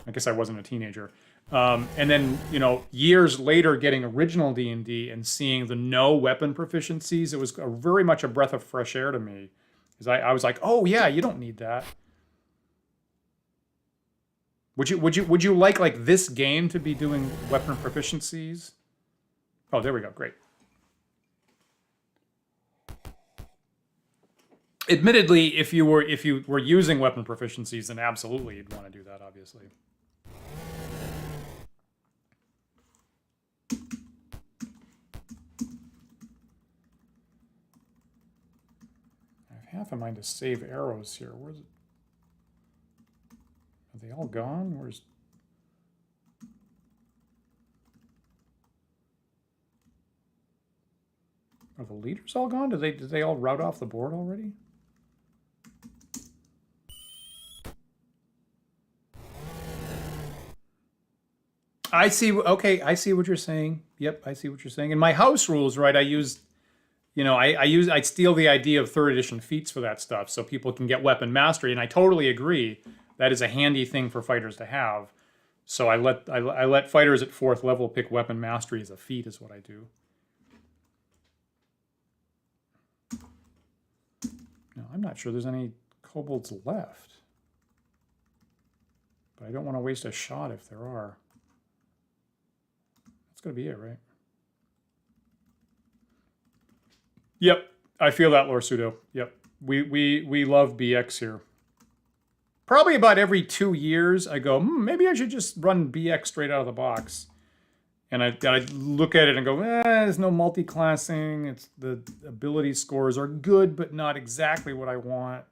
I guess I wasn't a teenager, and then, years later getting original D&D and seeing the no weapon proficiencies, it was very much a breath of fresh air to me. Because I was like, oh yeah, you don't need that. Would you like this game to be doing weapon proficiencies? Oh, there we go. Great. Admittedly, if you were using weapon proficiencies, then absolutely you'd want to do that, obviously. I have half a mind to save arrows here. Where's it? Are they all gone? Where's... Are the leaders all gone? Did they all route off the board already? I see. Okay, I see what you're saying. Yep, I see what you're saying. In my house rules, right, I use, I steal the idea of 3rd edition feats for that stuff, so people can get weapon mastery, and I totally agree. That is a handy thing for fighters to have. So I let fighters at 4th level pick weapon mastery as a feat, is what I do. Now, I'm not sure there's any kobolds left. But I don't want to waste a shot if there are. That's going to be it, right? Yep, I feel that, Lord Pseudo. Yep, we love BX here. Probably about every 2 years, I go, maybe I should just run BX straight out of the box. And I look at it and go, there's no multi-classing. It's the ability scores are good, but not exactly what I want.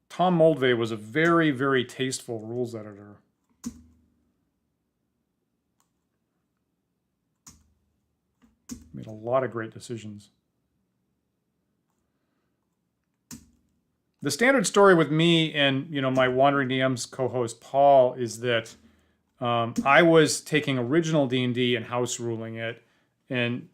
Tom Moldvay was a very, very tasteful rules editor. Made a lot of great decisions. The standard story with me and my Wandering DMs co-host Paul is that I was taking original D&D and house ruling it, and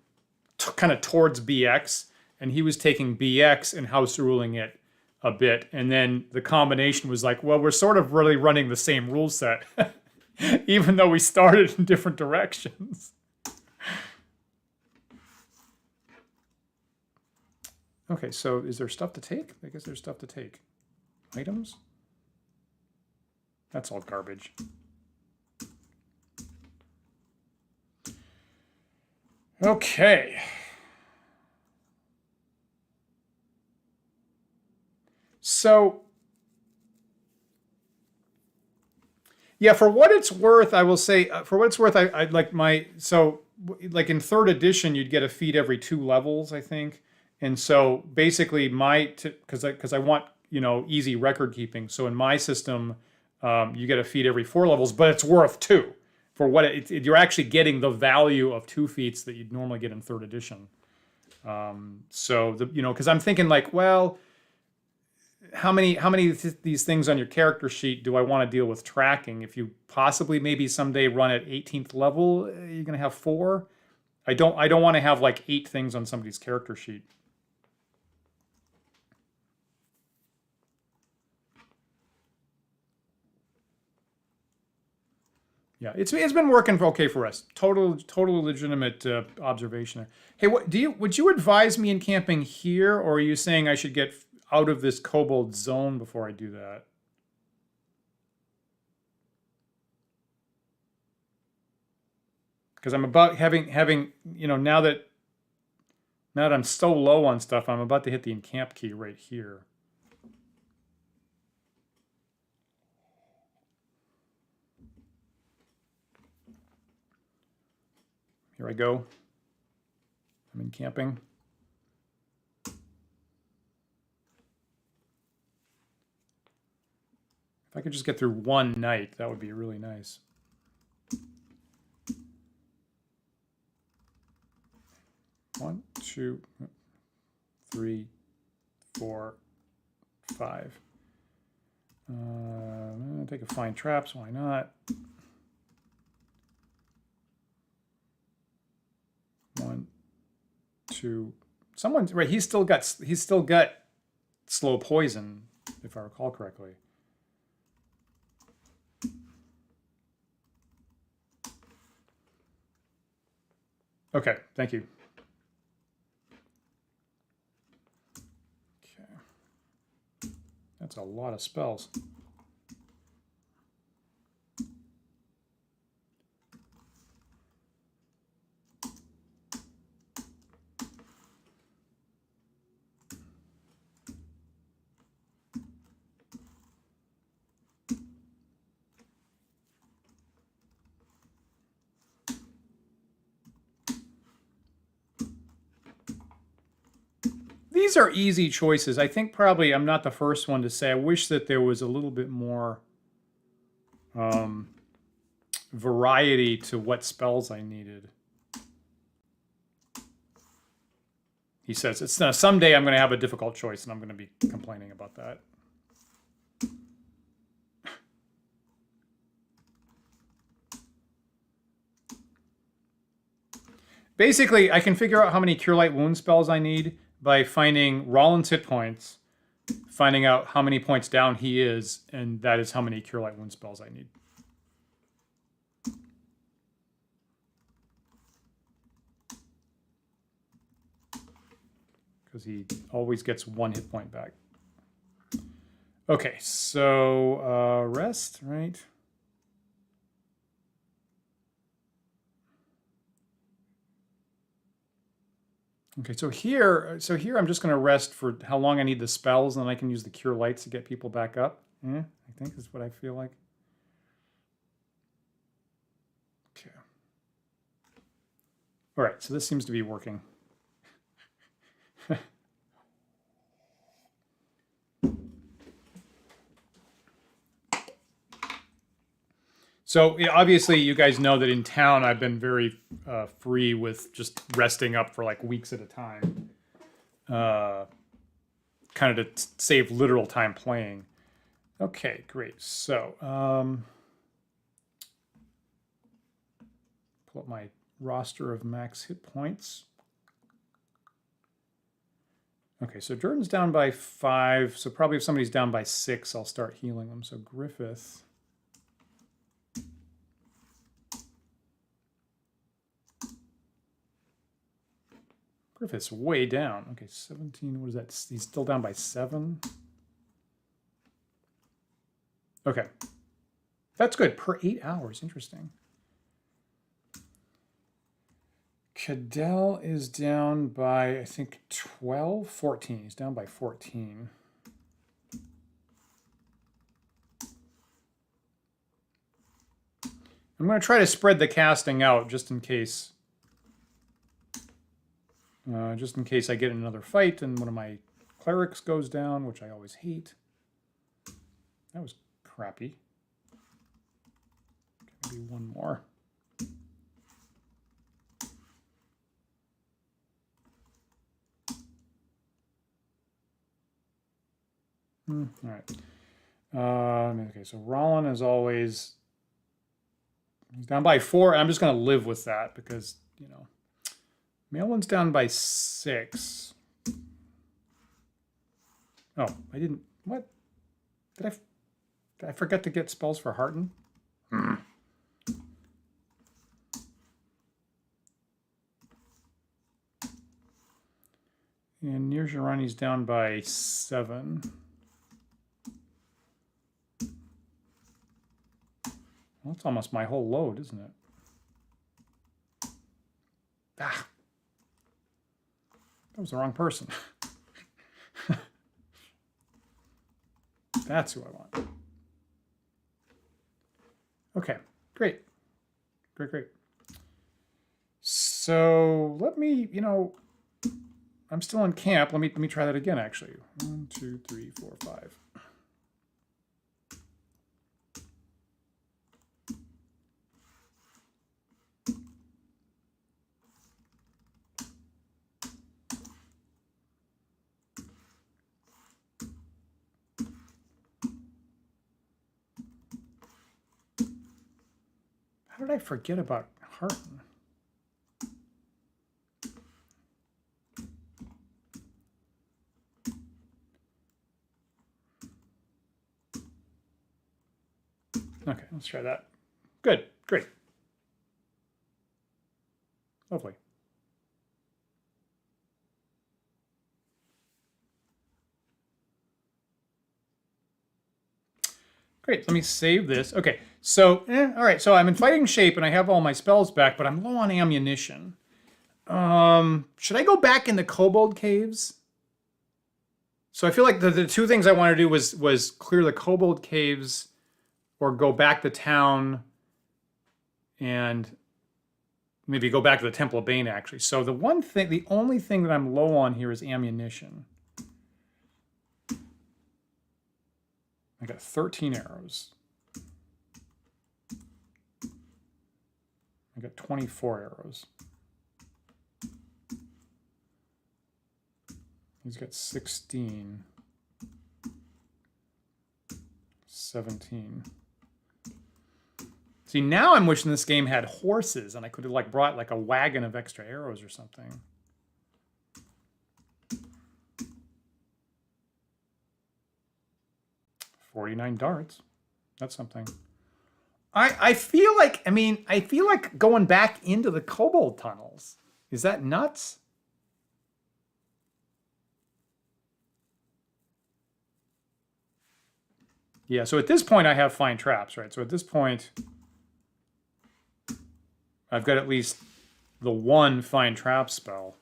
kind of towards BX, and he was taking BX and house ruling it a bit, and then the combination was like, well, we're sort of really running the same rule set, even though we started in different directions. Okay, so is there stuff to take? I guess there's stuff to take. Items? That's all garbage. Okay. So, yeah, for what it's worth, I will say, for what it's worth, I like my, so like in third edition, you'd get a feat every 2 levels, I think. And so basically because I want, easy record keeping. So in my system, you get a feat every 4 levels, but it's worth 2 for what you're actually getting the value of 2 feats that you'd normally get in third edition. So because I'm thinking like, well, how many these things on your character sheet do I want to deal with tracking? If you possibly maybe someday run at 18th level, you're gonna have 4. I don't want to have like 8 things on somebody's character sheet. Yeah, it's been working okay for us. Total legitimate observation. Hey, would you advise me in camping here, or are you saying I should get out of this kobold zone before I do that? Because I'm about having now that I'm so low on stuff, I'm about to hit the encamp key right here. Here I go. I'm encamping. If I could just get through one night, that would be really nice. One, 2, 3, 4, 5. I'm gonna take a find traps. Why not? 1, 2. Someone's right. He's still got slow poison, if I recall correctly. Okay, thank you. Okay, that's a lot of spells. These are easy choices. I think probably I'm not the first one to say I wish that there was a little bit more variety to what spells I needed. He says, someday I'm going to have a difficult choice and I'm going to be complaining about that. Basically, I can figure out how many Cure Light Wound spells I need by finding Roland's hit points, finding out how many points down he is, and that is how many Cure Light Wound spells I need. Because he always gets 1 hit point back. Okay, so rest, right? Okay, so here I'm just going to rest for how long I need the spells, and then I can use the Cure Lights to get people back up. Yeah, I think that's what I feel like. Okay. All right, so this seems to be working. So obviously, you guys know that in town I've been very free with just resting up for like weeks at a time, kind of to save literal time playing. Okay, great. So pull up my roster of max hit points. Okay, so Jordan's down by 5. So probably if somebody's down by 6, I'll start healing them. So Griffith. Griffith's way down. Okay, 17. What is that? He's still down by 7. Okay. That's good. Per 8 hours. Interesting. Cadell is down by, I think, 12? 14. He's down by 14. I'm going to try to spread the casting out just in case. Just in case I get in another fight and one of my clerics goes down, which I always hate. That was crappy. Maybe one more. All right. Okay, so Rollin is always he's down by 4. I'm just going to live with that because, you know, Malin's down by 6. Oh, I didn't. What? Did I forget to get spells for Hearten? And Nirjarani's down by 7. Well, that's almost my whole load, isn't it? Ah. That was the wrong person. That's who I want. Okay, great. Great. So let me, you know, I'm still in camp. Let me try that again, actually. 1, 2, 3, 4, 5. How did I forget about Hearten? Okay, let's try that. Good, great. Lovely. Great, let me save this. Okay, so, all right, so I'm in fighting shape and I have all my spells back, but I'm low on ammunition. Should I go back in the Kobold caves? So I feel like the two things I wanted to do was clear the Kobold caves or go back to town and maybe go back to the Temple of Bane, actually. So the only thing that I'm low on here is ammunition. I got 13 arrows. I got 24 arrows. He's got 16. 17. See, now I'm wishing this game had horses and I could have like brought like a wagon of extra arrows or something. $49 darts. That's something. I feel like, I feel like going back into the Kobold tunnels. Is that nuts? Yeah, so at this point I have fine traps, right? So at this point, I've got at least the one fine trap spell.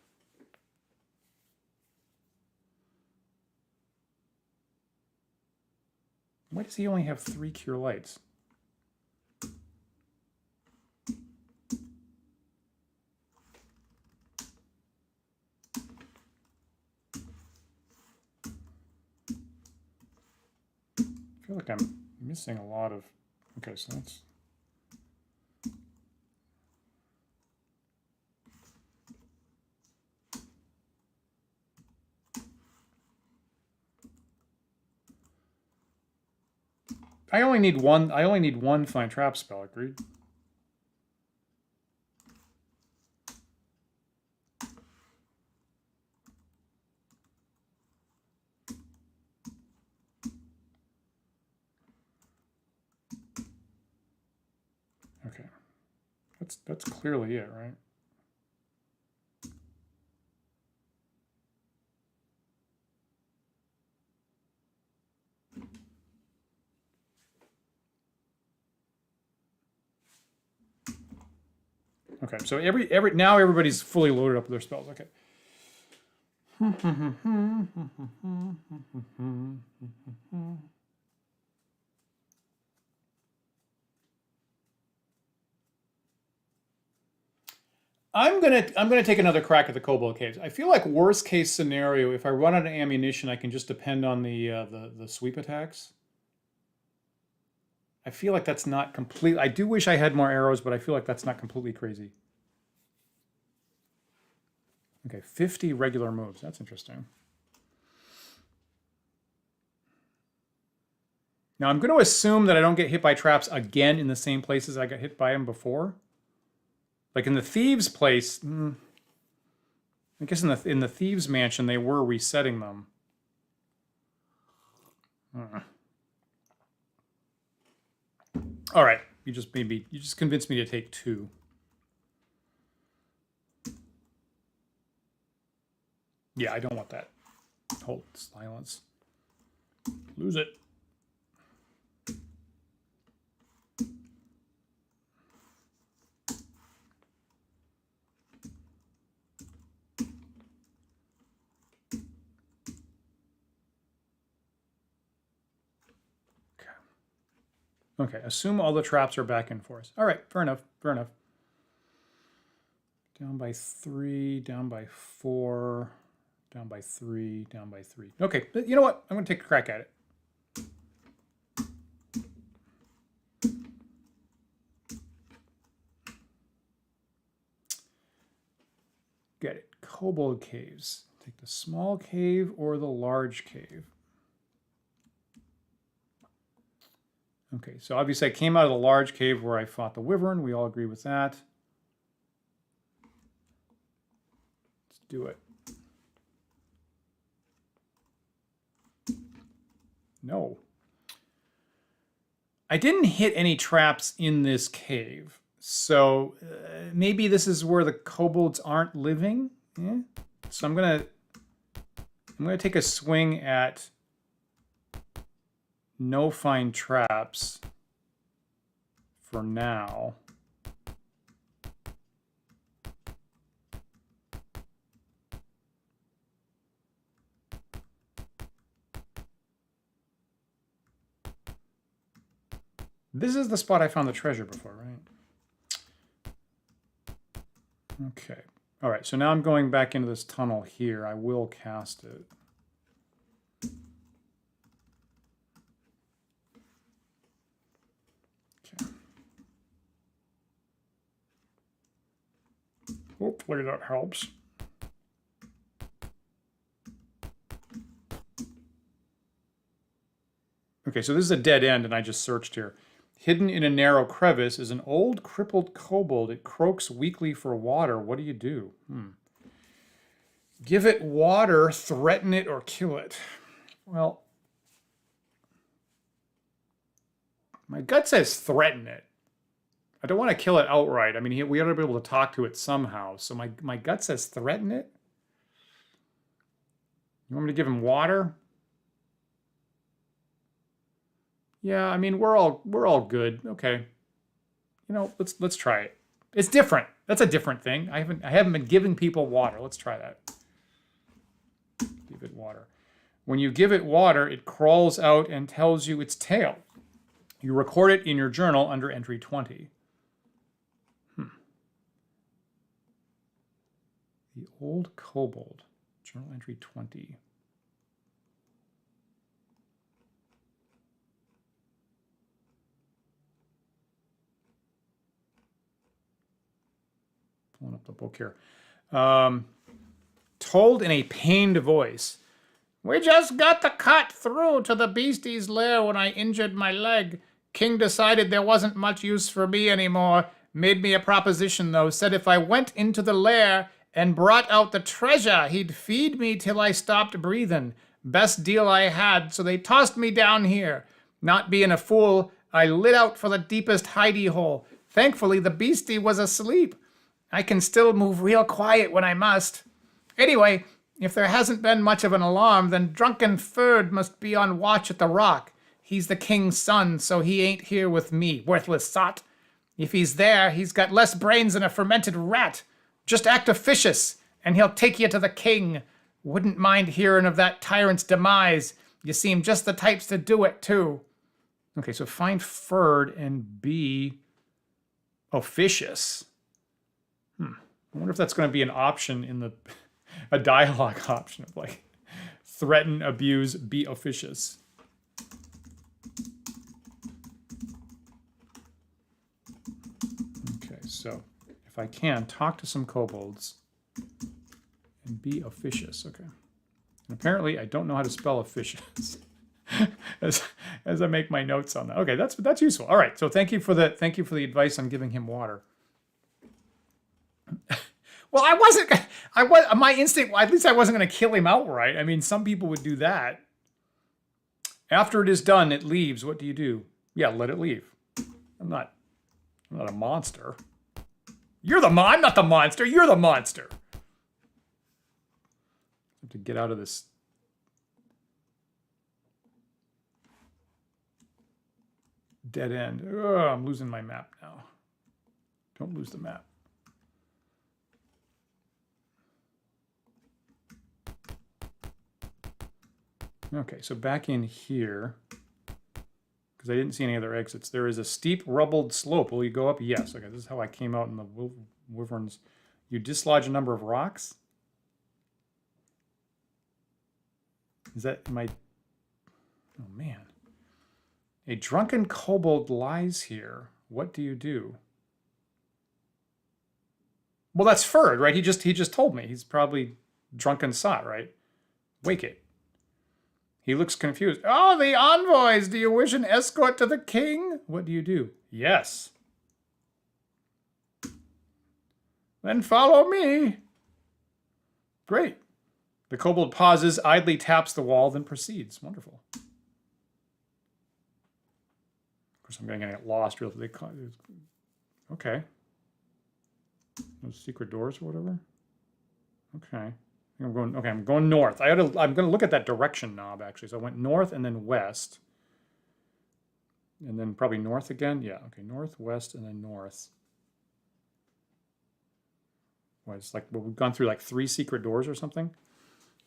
Why does he only have 3 cure lights? I feel like I'm missing a lot of... Okay, so that's... I only need one fine trap spell, agreed? Okay. That's clearly it, right? Okay, so now everybody's fully loaded up with their spells. Okay. I'm gonna take another crack at the Kobold caves. I feel like worst case scenario, if I run out of ammunition, I can just depend on the sweep attacks. I feel like that's not complete. I do wish I had more arrows, but I feel like that's not completely crazy. Okay, 50 regular moves. That's interesting. Now I'm going to assume that I don't get hit by traps again in the same places I got hit by them before. Like in the Thieves' place, I guess in the Thieves' mansion they were resetting them. All right, you just convinced me to take 2. Yeah, I don't want that. Hold silence. Lose it. Okay, assume all the traps are back in force. All right, fair enough, fair enough. Down by 3, down by 4, down by 3, down by 3. Okay, you know what? I'm going to take a crack at it. Get it. Kobold caves. Take the small cave or the large cave. Okay, so obviously I came out of the large cave where I fought the wyvern. We all agree with that. Let's do it. No. I didn't hit any traps in this cave. So maybe this is where the kobolds aren't living. Yeah. So I'm gonna take a swing at no find traps for now. This is the spot I found the treasure before, right? Okay. All right, so now I'm going back into this tunnel here. I will cast it. Okay. Hopefully that helps. Okay, so this is a dead end, and I just searched here. Hidden in a narrow crevice is an old crippled kobold. It croaks weakly for water. What do you do? Give it water, threaten it, or kill it. Well, my gut says threaten it. I don't want to kill it outright. I mean, we ought to be able to talk to it somehow. So my gut says threaten it. You want me to give him water? Yeah, I mean, we're all good. Okay. You know, let's try it. It's different. That's a different thing. I haven't been giving people water. Let's try that. Give it water. When you give it water, it crawls out and tells you its tale. You record it in your journal under entry 20. The old kobold. Journal entry 20. Pulling up the book here. Told in a pained voice. We just got the cut through to the beastie's lair when I injured my leg. King decided there wasn't much use for me anymore. Made me a proposition, though. Said if I went into the lair and brought out the treasure, he'd feed me till I stopped breathing. Best deal I had, so they tossed me down here. Not being a fool, I lit out for the deepest hidey hole. Thankfully, the beastie was asleep. I can still move real quiet when I must. Anyway, if there hasn't been much of an alarm, then Drunken Ferd must be on watch at the rock. He's the king's son, so he ain't here with me, worthless sot. If he's there, he's got less brains than a fermented rat. Just act officious, and he'll take you to the king. Wouldn't mind hearing of that tyrant's demise. You seem just the types to do it, too. Okay, so find Ferd and be officious. I wonder if that's going to be an option in the a dialogue option of like threaten, abuse, be officious. Okay, so if I can talk to some kobolds and be officious. Okay. And apparently I don't know how to spell officious. as I make my notes on that. Okay, that's useful. All right, so thank you for the advice on giving him water. Well, my instinct, well, at least I wasn't going to kill him outright. I mean, some people would do that. After it is done, it leaves. What do you do? Yeah, let it leave. I'm not a monster. I'm not the monster. You're the monster. I have to get out of this. Dead end. Oh, I'm losing my map now. Don't lose the map. Okay, so back in here, because I didn't see any other exits, there is a steep rubbled slope. Will you go up? Yes. Okay, this is how I came out in the wyverns. You dislodge a number of rocks? Is that my... Oh, man. A drunken kobold lies here. What do you do? Well, that's Ferd, right? He just told me. He's probably drunken sot, right? Wake it. He looks confused. Oh, the envoys! Do you wish an escort to the king? What do you do? Yes. Then follow me. Great. The kobold pauses, idly taps the wall, then proceeds. Wonderful. Of course, I'm going to get lost. Really. Okay. Those secret doors or whatever. Okay. I'm going north. I'm going to look at that direction knob, actually. So I went north and then west. And then probably north again. Yeah, okay. North, west, and then north. Well, it's like, well, we've gone through like 3 secret doors or something.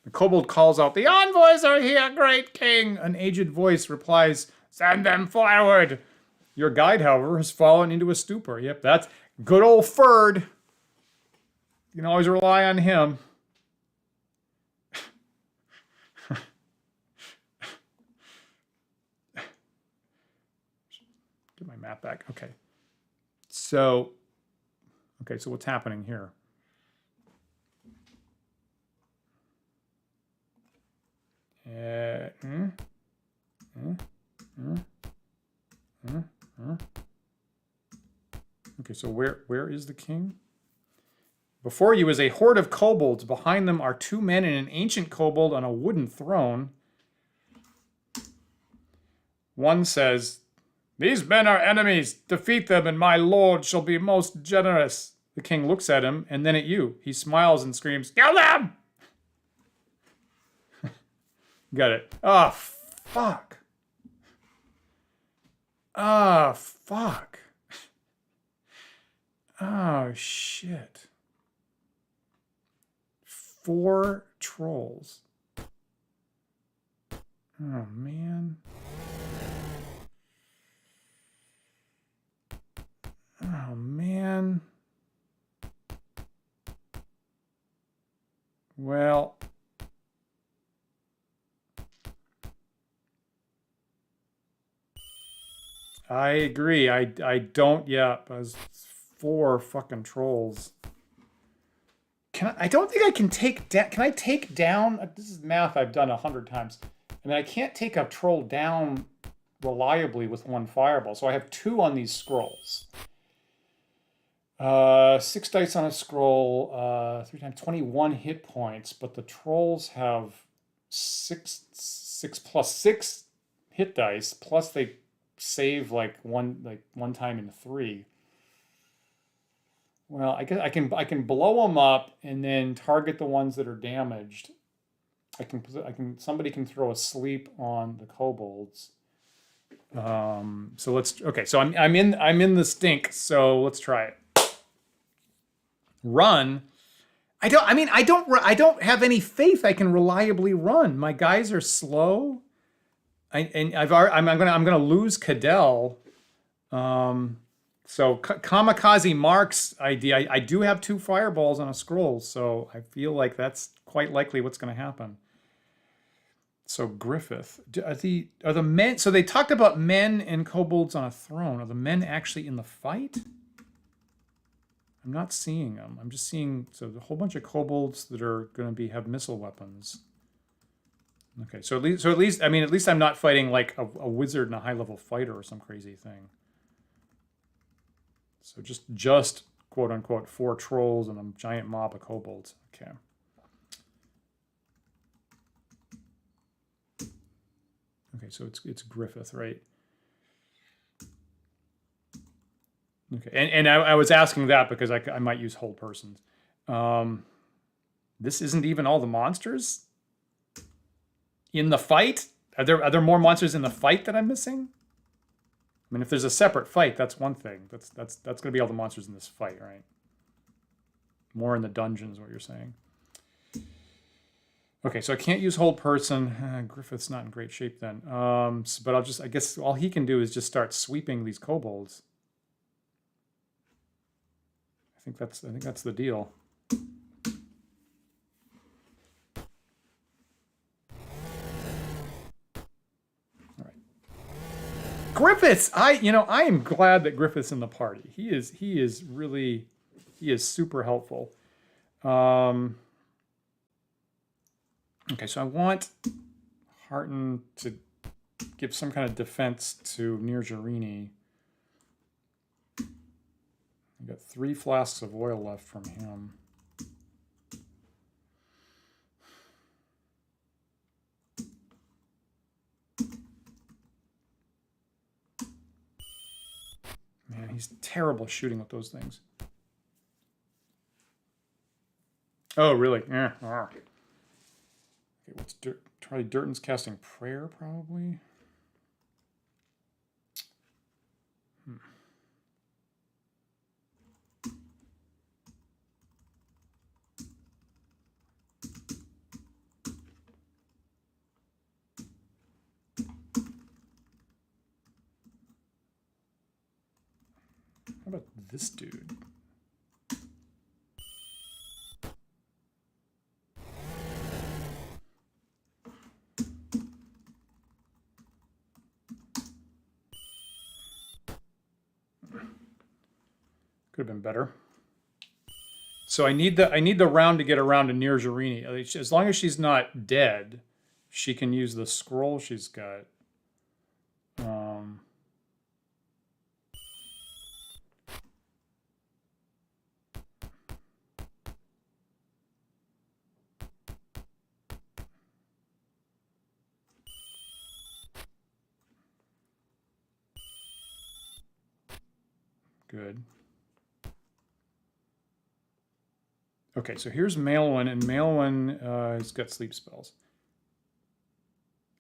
The kobold calls out, "The envoys are here, great king!" An aged voice replies, "Send them forward!" Your guide, however, has fallen into a stupor. Yep, that's good old Ferd. You can always rely on him. Get my map back. Okay. So what's happening here? Okay, so where is the king? Before you is a horde of kobolds. Behind them are 2 men and an ancient kobold on a wooden throne. One says, "These men are enemies. Defeat them, and my lord shall be most generous." The king looks at him and then at you. He smiles and screams, "Kill them!" Got it. Oh, fuck. Oh, fuck. Oh, shit. 4 trolls. Oh, man. Oh, man. Well... I agree. I don't, yeah, as 4 fucking trolls. I don't think I can take down, can I take down, this is math I've done 100 times. I mean, I can't take a troll down reliably with 1 fireball, so I have 2 on these scrolls. 6 dice on a scroll, 3 times 21 hit points, but the trolls have 6 plus 6 hit dice, plus they save like one time in 3. Well, I guess I can blow them up and then target the ones that are damaged. Somebody can throw a sleep on the kobolds. So let's, okay, so I'm in the stink, so let's try it. Run. I don't have any faith I can reliably run. My guys are slow. I'm gonna lose Cadell. So Kamikaze Mark's idea, I do have 2 fireballs on a scroll, so I feel like that's quite likely what's going to happen. So Griffith, are the men? So they talked about men and kobolds on a throne. Are the men actually in the fight? I'm not seeing them. I'm just seeing a whole bunch of kobolds that are going to have missile weapons. Okay, so at least I mean at least I'm not fighting like a wizard and a high-level fighter or some crazy thing. So just quote unquote 4 trolls and a giant mob of kobolds. Okay. Okay, so it's Griffith, right? Okay, and I was asking that because I might use hold persons. This isn't even all the monsters in the fight. Are there more monsters in the fight that I'm missing? I mean, if there's a separate fight, that's one thing. That's going to be all the monsters in this fight, right? More in the dungeons, what you're saying. Okay, so I can't use hold person. Griffith's not in great shape then. But I guess all he can do is just start sweeping these kobolds. I think that's the deal. All right. Griffiths, I am glad that Griffith's in the party. He is super helpful. Okay, so I want Harton to give some kind of defense to Nirjarini. I've got 3 flasks of oil left from him. Man, he's terrible shooting with those things. Oh, really? Yeah. Okay, what's Charlie Durton's casting prayer, probably? How about this dude? Could have been better. So I need the round to get around to Nirjarini. As long as she's not dead, she can use the scroll she's got. Good. Okay, so here's Maelwyn, and Maelwyn has got sleep spells.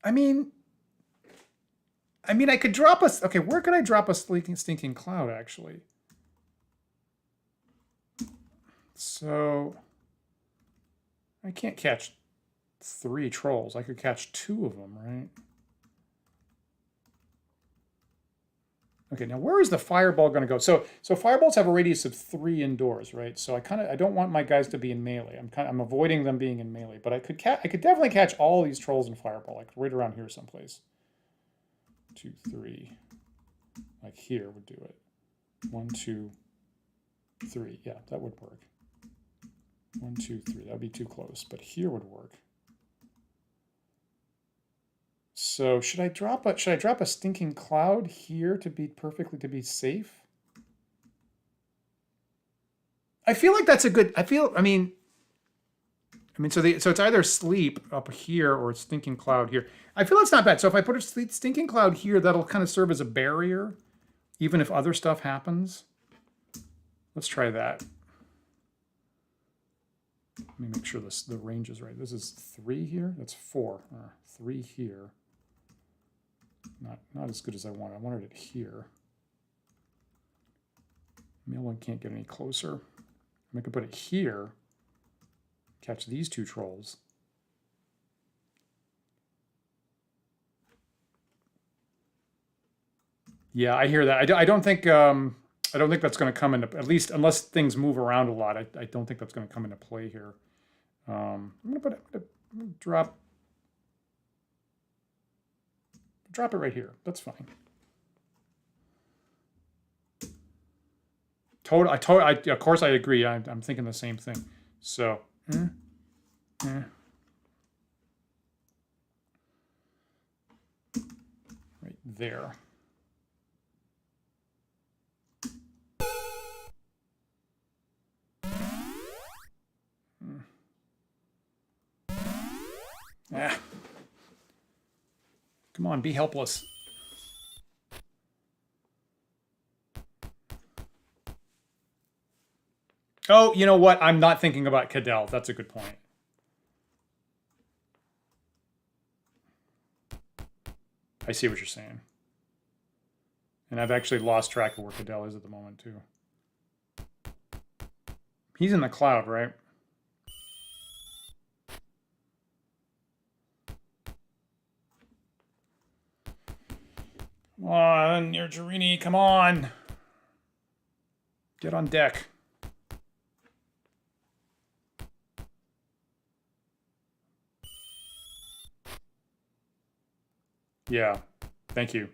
I mean, I could drop a... Okay, where could I drop a stinking cloud, actually? So... I can't catch 3 trolls. I could catch 2 of them, right? Okay, now where is the fireball going to go? So fireballs have a radius of 3 indoors, right? So I don't want my guys to be in melee. I'm avoiding them being in melee, but I could definitely catch all these trolls in fireball, like right around here someplace. 2, 3, like here would do it. 1, 2, 3. Yeah, that would work. 1, 2, 3. That would be too close, but here would work. So should I drop a stinking cloud here to be safe? I feel like that's a good. I mean, so it's either sleep up here or stinking cloud here. I feel it's not bad. So if I put a stinking cloud here, that'll kind of serve as a barrier, even if other stuff happens. Let's try that. Let me make sure the range is right. This is 3 here. That's 4. 3 here. Not as good as I want. I wanted it here. Maelwyn can't get any closer. I could put it here. Catch these 2 trolls. Yeah, I hear that. I don't think I don't think that's going to come into, at least unless things move around a lot, I don't think that's going to come into play here. I'm going to drop it right here. That's fine. Of course I agree. I'm thinking the same thing. So, right there. Ah. Come on, be helpless. Oh, you know what? I'm not thinking about Cadell. That's a good point. I see what you're saying. And I've actually lost track of where Cadell is at the moment, too. He's in the cloud, right? Come on, Nirjarini, come on. Get on deck. Yeah, thank you.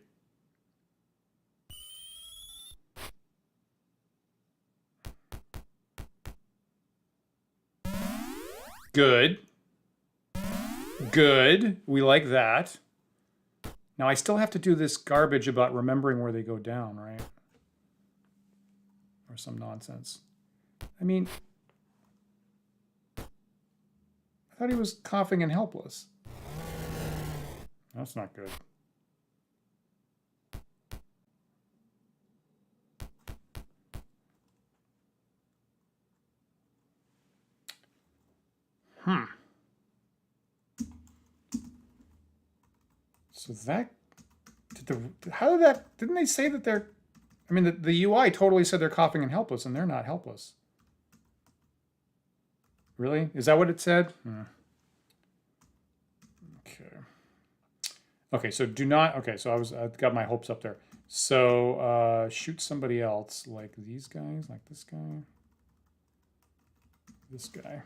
Good. Good. We like that. Now I still have to do this garbage about remembering where they go down, right? Or some nonsense. I mean, I thought he was coughing and helpless. That's not good. So that didn't they say that they're, I mean, the UI totally said they're coughing and helpless, and they're not helpless. Really? Is that what it said? Okay. Okay, so do not, okay, so I've got my hopes up there. So shoot somebody else, like these guys, like this guy, this guy.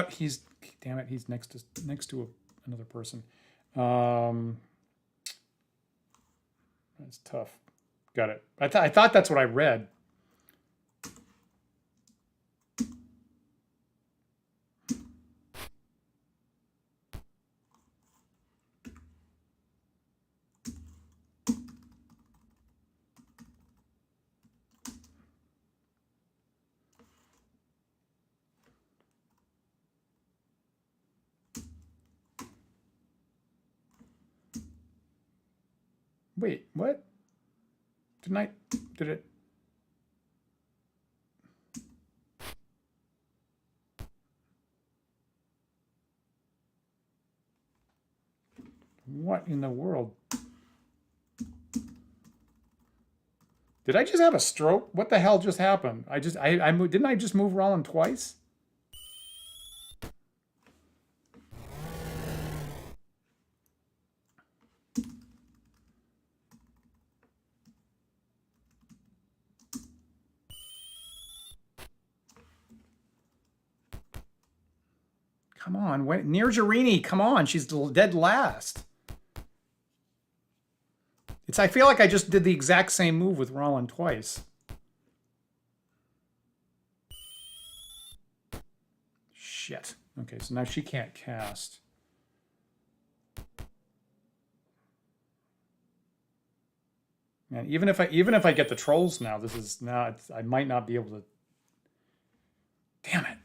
He's, damn it, he's next to another person. That's tough. Got it. I thought that's what I read. Wait, what? Did it? What in the world? Did I just have a stroke? What the hell just happened? Didn't I just move Rollin twice? Come on, Nirjarini, come on, she's dead last. I feel like I just did the exact same move with Rollin twice. Shit. Okay, so now she can't cast. Man, even if I get the trolls now, I might not be able to. Damn it.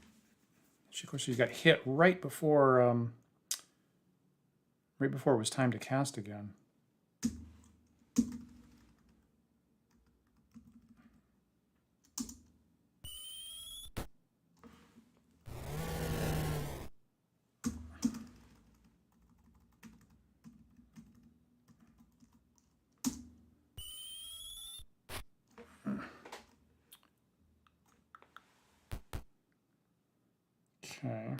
Of course, she got hit right before it was time to cast again. Okay.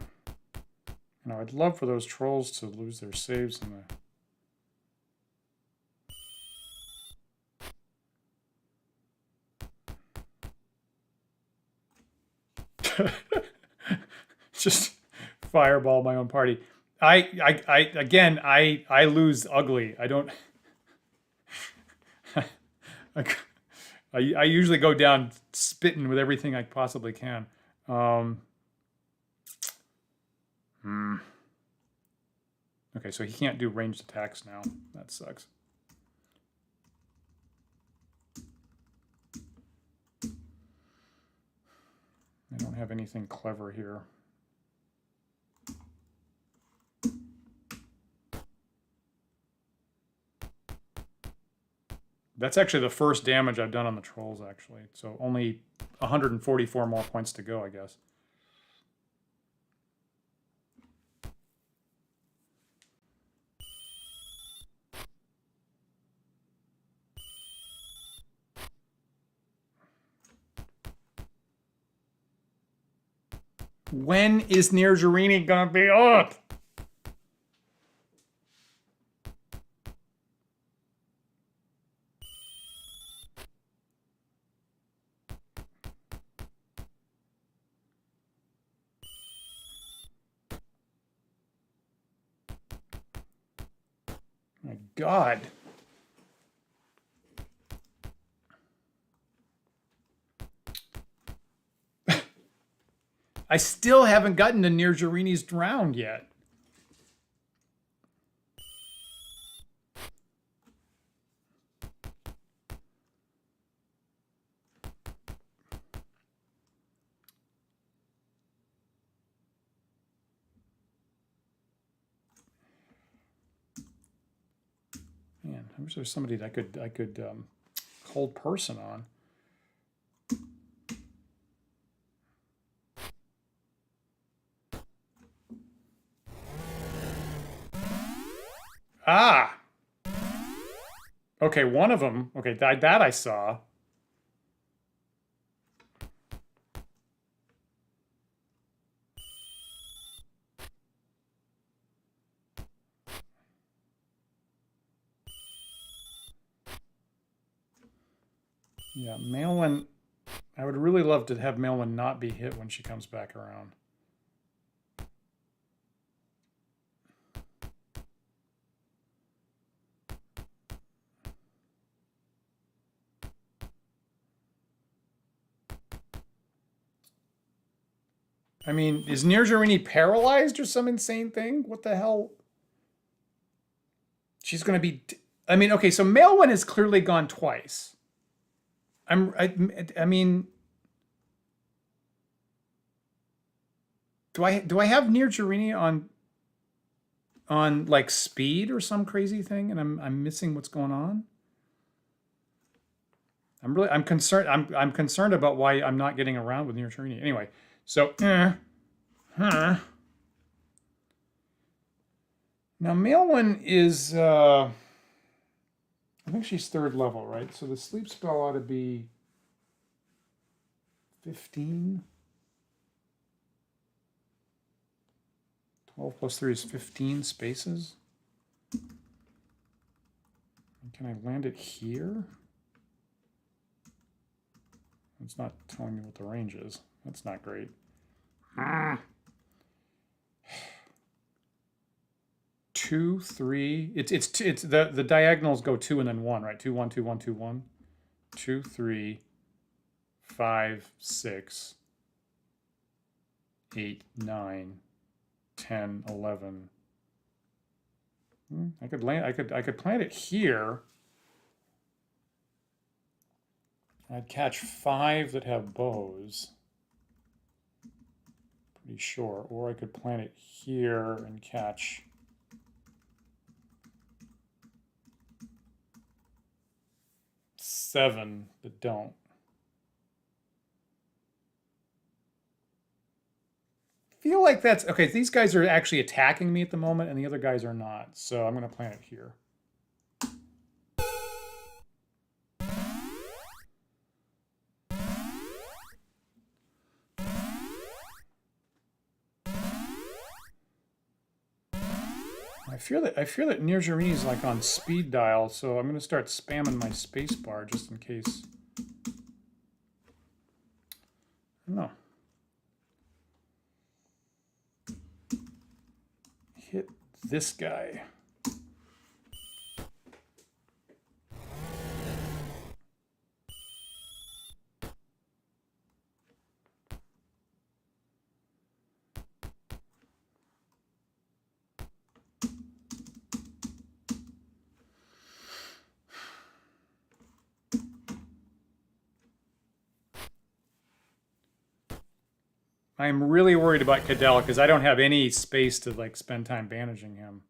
You know, I'd love for those trolls to lose their saves in the... Just fireball my own party. Again, I lose ugly. I don't... I usually go down spitting with everything I possibly can. Okay, so he can't do ranged attacks now. That sucks. I don't have anything clever here. That's actually the first damage I've done on the trolls, actually. So only 144 more points to go, I guess. When is Nirjarini gonna be up? My God. I still haven't gotten to Nirjarini's drown yet. Man, I wish there was somebody that I could hold person on. Ah! Okay, one of them. Okay, that I saw. Yeah, Maelwyn. I would really love to have Maelwyn not be hit when she comes back around. I mean, is Nirjarini paralyzed or some insane thing? What the hell? She's going to be... I mean, okay, so Maelwyn has clearly gone twice. I mean... Do I have Nirjarini on like speed or some crazy thing and I'm missing what's going on? I'm concerned. I'm concerned about why I'm not getting around with Nirjarini. Anyway, so now Maelwyn is I think she's 3rd level, right? So the sleep spell ought to be 15. 12 plus 3 is 15 spaces. Can I land it here? It's not telling me what the range is. That's not great. Two, 3. It's the diagonals go 2 and then 1, right? 2, 1, 2, 1, 2, 1. 2, 3, 5, 6, 8, 9, 10, 11. I could land. I could plant it here. I'd catch 5 that have bows. Pretty sure. Or I could plant it here and catch 7 that don't. Feel like that's okay. These guys are actually attacking me at the moment, and the other guys are not. So I'm going to plant it here. I fear that Nirjarini is like on speed dial, so I'm gonna start spamming my space bar just in case. No. Hit this guy. I'm really worried about Cadell because I don't have any space to like spend time bandaging him.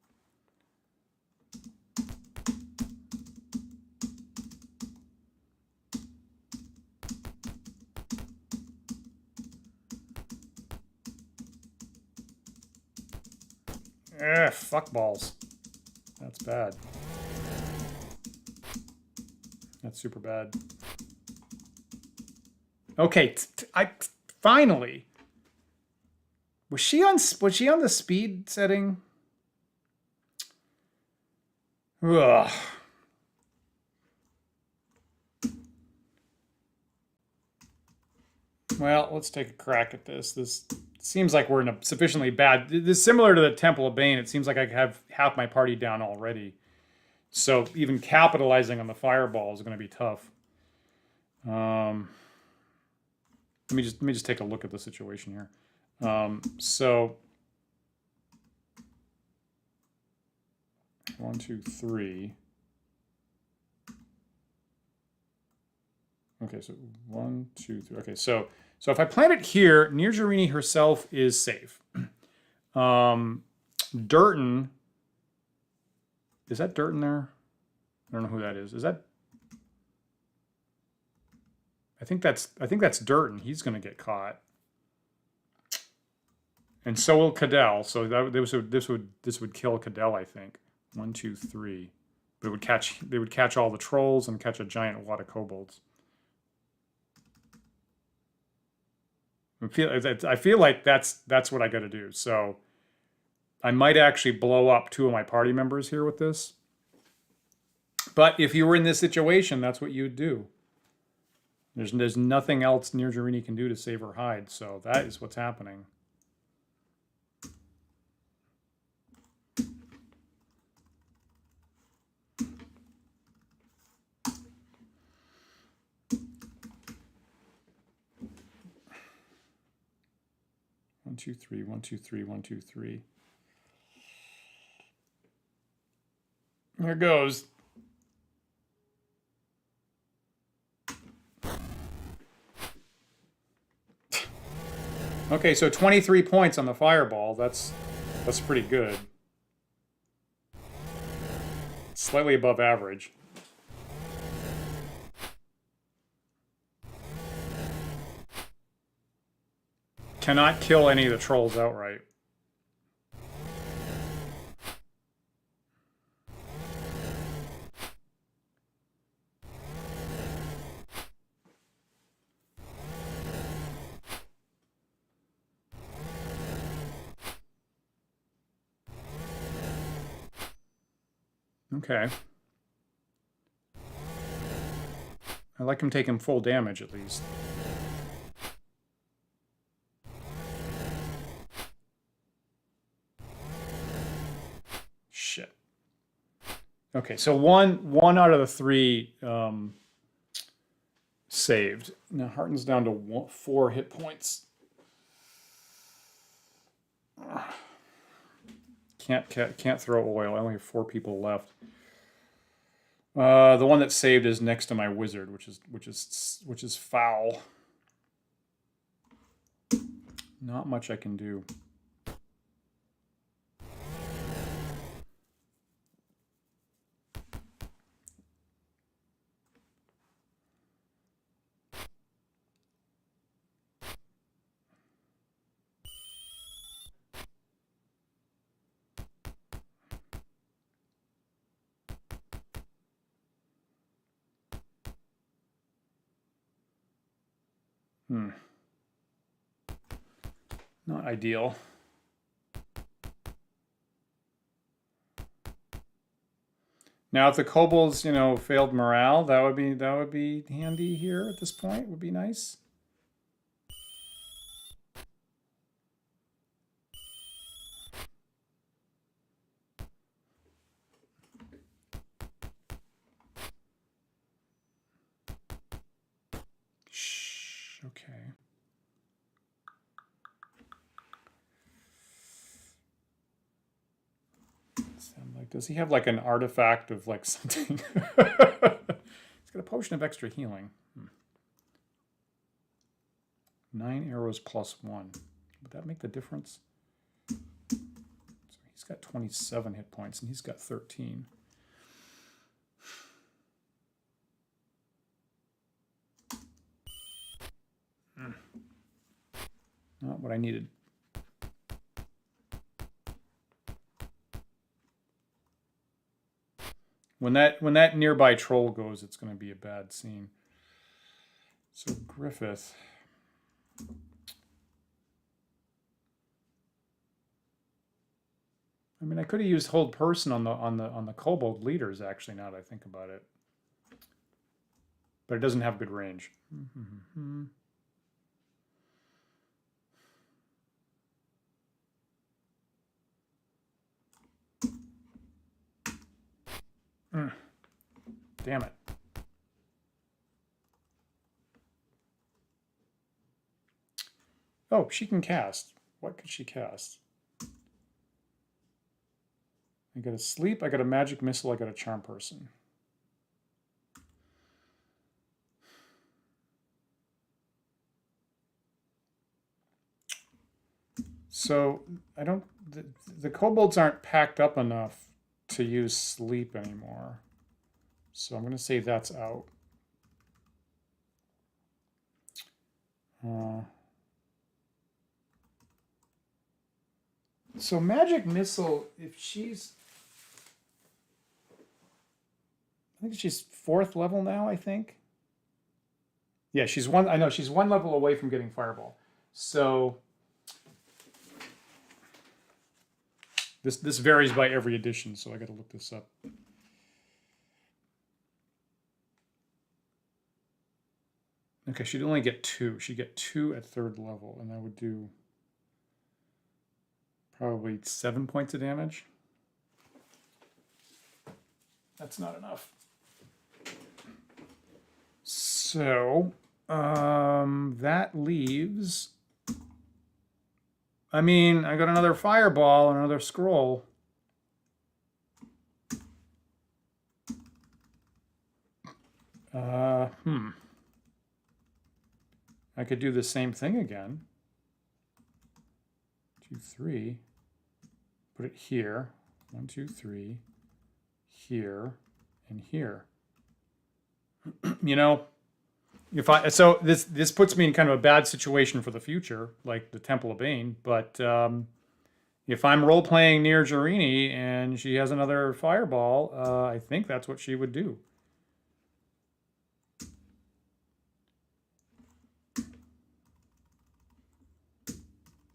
Fuck balls. That's bad. That's super bad. Okay, I finally. Was she on the speed setting? Ugh. Well, let's take a crack at this. This seems like we're in a sufficiently bad. This is similar to the Temple of Bane. It seems like I have half my party down already. So even capitalizing on the fireball is going to be tough. Let me just take a look at the situation here. So 1, 2, 3. Okay, so 1, 2, 3. Okay, so if I plant it here, Nirjarini herself is safe. Durton. Is that Durton there? I don't know who that is. Is that? I think that's Durton. He's going to get caught, and so will Cadell. So this would kill Cadell. I think 1, 2, 3. But they would catch all the trolls and catch a giant wad of kobolds. I feel like that's what I got to do. So I might actually blow up 2 of my party members here with this. But if you were in this situation, that's what you would do. There's nothing else Nirjarini can do to save her hide, so that is what's happening. One, two, three, 1, 2, 3, 1, 2, 3. Here goes. Okay, so 23 points on the fireball. That's pretty good. Slightly above average. Cannot kill any of the trolls outright. Okay. I like him taking full damage at least. Shit. Okay, so one out of the 3 saved. Now Harton's down to 4 hit points. Can't throw oil. I only have 4 people left. The one that saved is next to my wizard, which is foul. Not much I can do. Not ideal. Now, if the kobolds, you know, failed morale, that would be handy here at this point. Would be nice. Shh. Okay. Like, does he have like an artifact of like something? He's got a potion of extra healing. 9 arrows plus 1. Would that make the difference? So he's got 27 hit points and he's got 13. Not what I needed. When that nearby troll goes, it's going to be a bad scene. So Griffith. I mean, I could have used hold person on the kobold leaders actually. Now that I think about it, but it doesn't have good range. Damn it. Oh, she can cast. What could she cast? I got a sleep, I got a magic missile, I got a charm person. So the kobolds aren't packed up enough to use sleep anymore. So I'm going to say that's out. So magic missile, if she's, I think she's 4th level now, I think. Yeah, she's one, I know, she's 1 level away from getting fireball. So this varies by every edition, so I got to look this up. Okay, she'd only get 2. She'd get 2 at 3rd level, and that would do probably 7 points of damage. That's not enough. So that leaves. I mean, I got another fireball and another scroll. I could do the same thing again. 2, 3. Put it here. 1, 2, 3. Here and here. You know, so this puts me in kind of a bad situation for the future, like the Temple of Bane. But if I'm role playing near Jarini and she has another fireball, I think that's what she would do.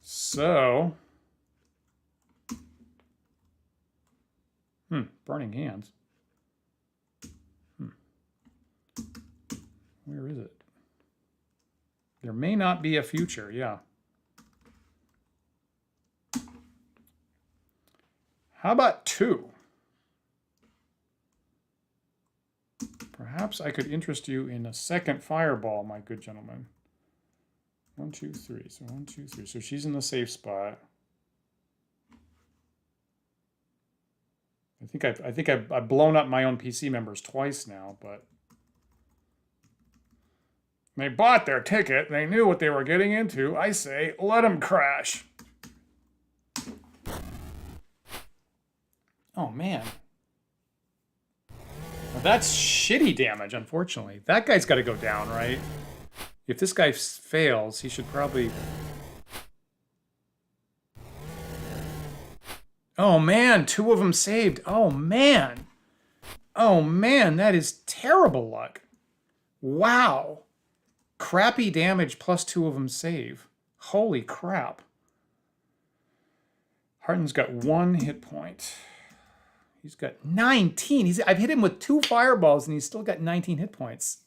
So, burning hands. Where is it? There may not be a future, yeah. How about 2? Perhaps I could interest you in a second fireball, my good gentleman. 1, 2, 3. So 1, 2, 3. So she's in the safe spot. I think I've blown up my own PC members twice now, but they bought their ticket. They knew what they were getting into. I say, let them crash. Oh, man. Well, that's shitty damage, unfortunately. That guy's got to go down, right? If this guy fails, he should probably... Oh, man. 2 of them saved. Oh, man. Oh, man. That is terrible luck. Wow. Crappy damage plus 2 of them save. Holy crap. Harden's got 1 hit point. He's got 19. I've hit him with 2 fireballs and he's still got 19 hit points.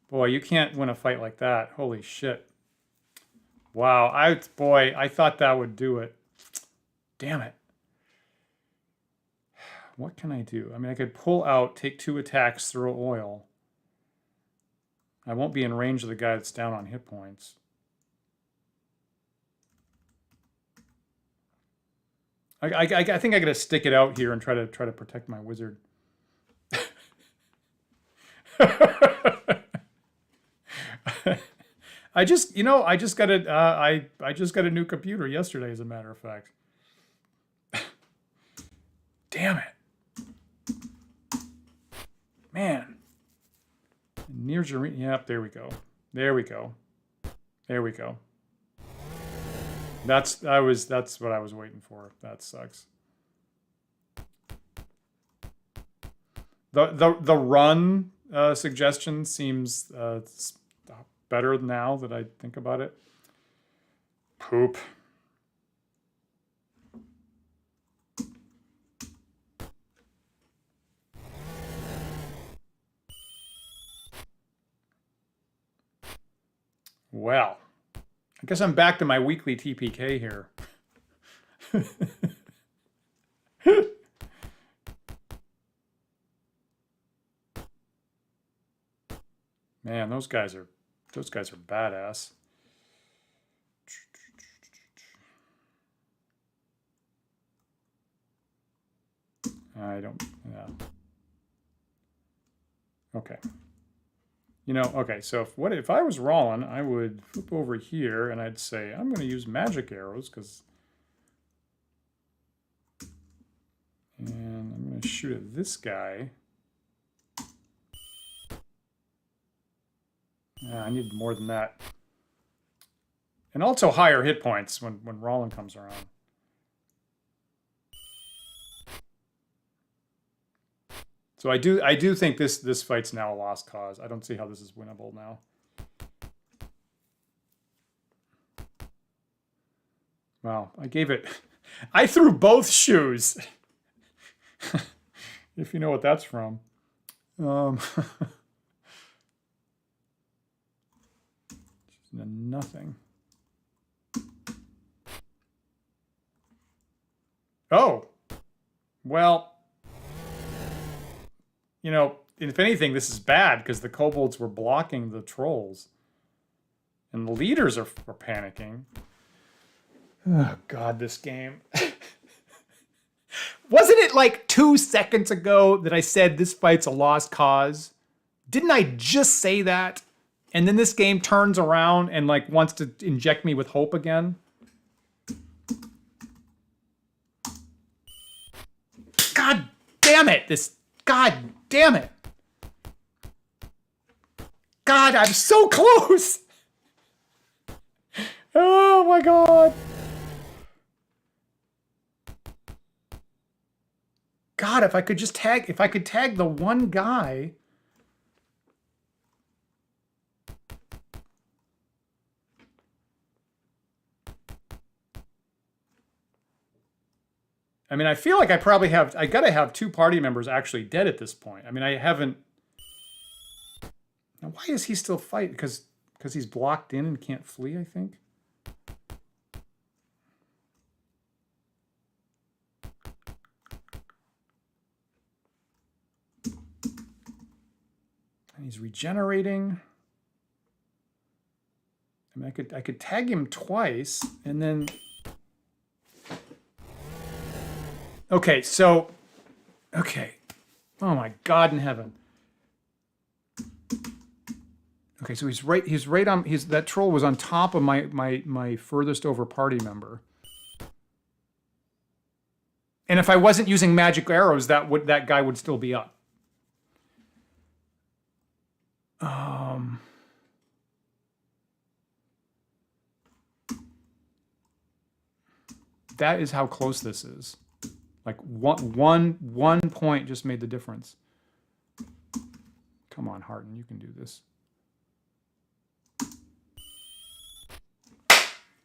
Boy, you can't win a fight like that. Holy shit. Wow, I thought that would do it. Damn it. What can I do? I mean, I could pull out, take 2 attacks, throw oil. I won't be in range of the guy that's down on hit points. I think I gotta stick it out here and try to protect my wizard. I just got a new computer yesterday, as a matter of fact. Damn it, man. Near Jareen. Yep, there we go. There we go. There we go. That's what I was waiting for. That sucks. The run suggestion seems better now that I think about it. Poop. Well, I guess I'm back to my weekly TPK here. Man, those guys are badass. I don't, yeah. Okay. You know, okay, so if I was Rollin, I would flip over here and I'd say, I'm going to use magic arrows because... And I'm going to shoot at this guy. I need more than that. And also higher hit points when Rollin comes around. So I do think this fight's now a lost cause. I don't see how this is winnable now. Wow, I gave it... I threw both shoes! If you know what that's from. Nothing. Oh! Well... You know, if anything, this is bad because the kobolds were blocking the trolls. And the leaders are panicking. Oh, God, this game. Wasn't it like 2 seconds ago that I said this fight's a lost cause? Didn't I just say that? And then this game turns around and like wants to inject me with hope again? God damn it! God damn it! God, I'm so close! Oh my God! God, if I could tag the one guy. I mean, I feel like I gotta have 2 party members actually dead at this point. I mean, I haven't... Now, why is he still fighting? Because he's blocked in and can't flee, I think? And he's regenerating. I mean, I could tag him twice, and then... Okay, so... Okay. Oh my God in heaven. Okay, so that troll was on top of my furthest over party member. And if I wasn't using magic arrows, that guy would still be up. That is how close this is. Like one point just made the difference. Come on, Harden, you can do this.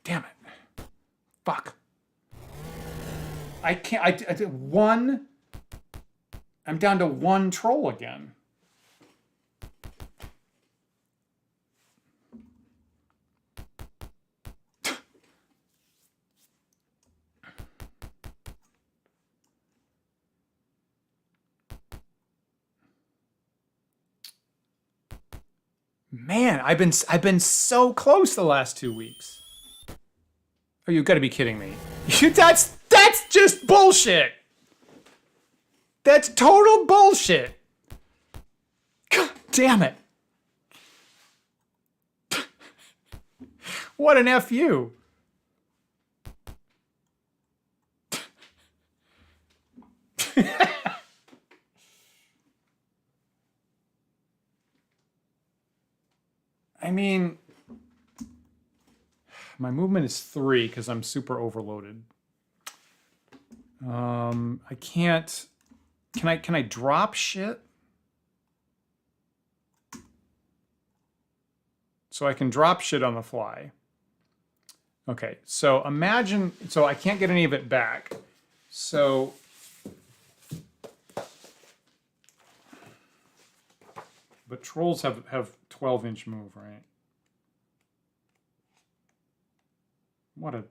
Damn it. Fuck. I can't. I did one I'm down to 1 troll again. Man, I've been so close the last 2 weeks. Oh, you got to be kidding me. That's just bullshit. That's total bullshit. God damn it. What an FU. I mean, my movement is 3 because I'm super overloaded. I can't. Can I drop shit? So I can drop shit on the fly. Okay, so imagine, so I can't get any of it back. So but trolls have 12-inch move, right? What a,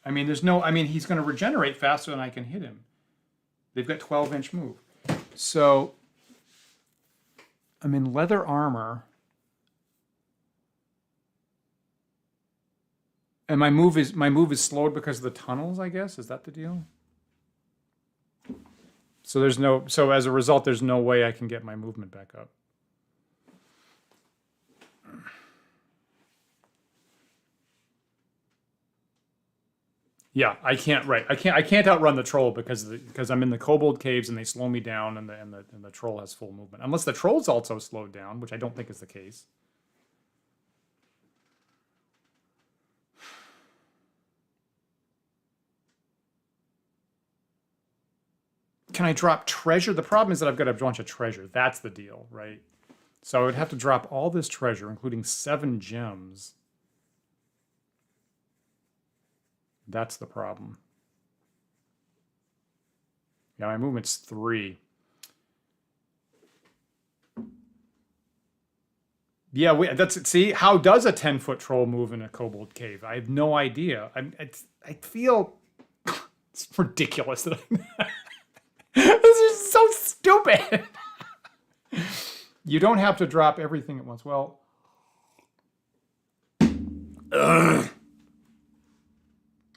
I mean, there's no, I mean, he's going to regenerate faster than I can hit him. They've got 12-inch move. So I'm in leather armor. And my move is slowed because of the tunnels, I guess. Is that the deal? So so as a result, there's no way I can get my movement back up. Yeah, I can't. Right, I can't outrun the troll because I'm in the kobold caves and they slow me down, and the troll has full movement. Unless the troll's also slowed down, which I don't think is the case. Can I drop treasure? The problem is that I've got a bunch of treasure. That's the deal, right? So I would have to drop all this treasure, including 7 gems. That's the problem. Yeah, my movement's 3. Yeah, that's it. See, how does a 10-foot troll move in a kobold cave? I have no idea. I feel it's ridiculous that this is so stupid. You don't have to drop everything at once. Well,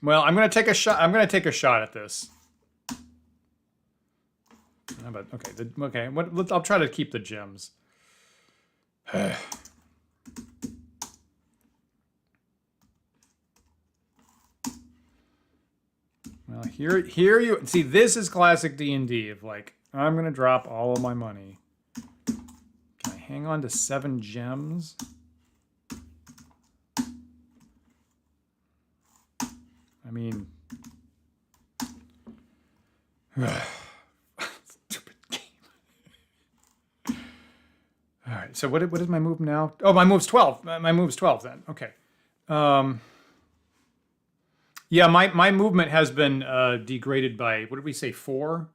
well, I'm going to take a shot. I'm going to take a shot at this. How about, okay. I'll try to keep the gems. Well, here you see. This is classic D&D of like, I'm going to drop all of my money. Can I hang on to 7 gems? I mean, stupid game. All right, so what is my move now? Oh, my move's 12. My move's 12 then. Okay. Yeah, my movement has been degraded by, what did we say, 4?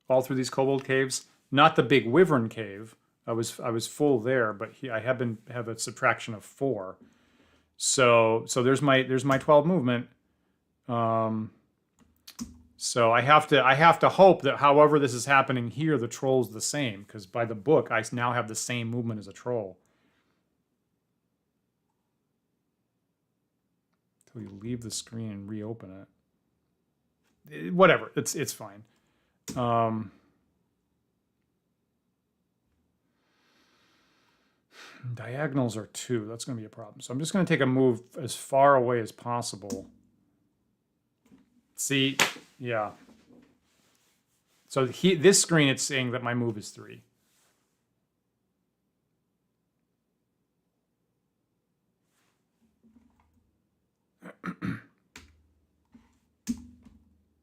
All through these kobold caves. Not the big wyvern cave. I was full there, but I have a subtraction of 4. So there's my 12 movement. So I have to hope that however this is happening here, the troll's the same, because by the book I now have the same movement as a troll. Until you leave the screen and reopen it. Whatever, it's fine. Diagonals are 2. That's going to be a problem. So I'm just going to take a move as far away as possible. See, yeah. So this screen, it's saying that my move is 3.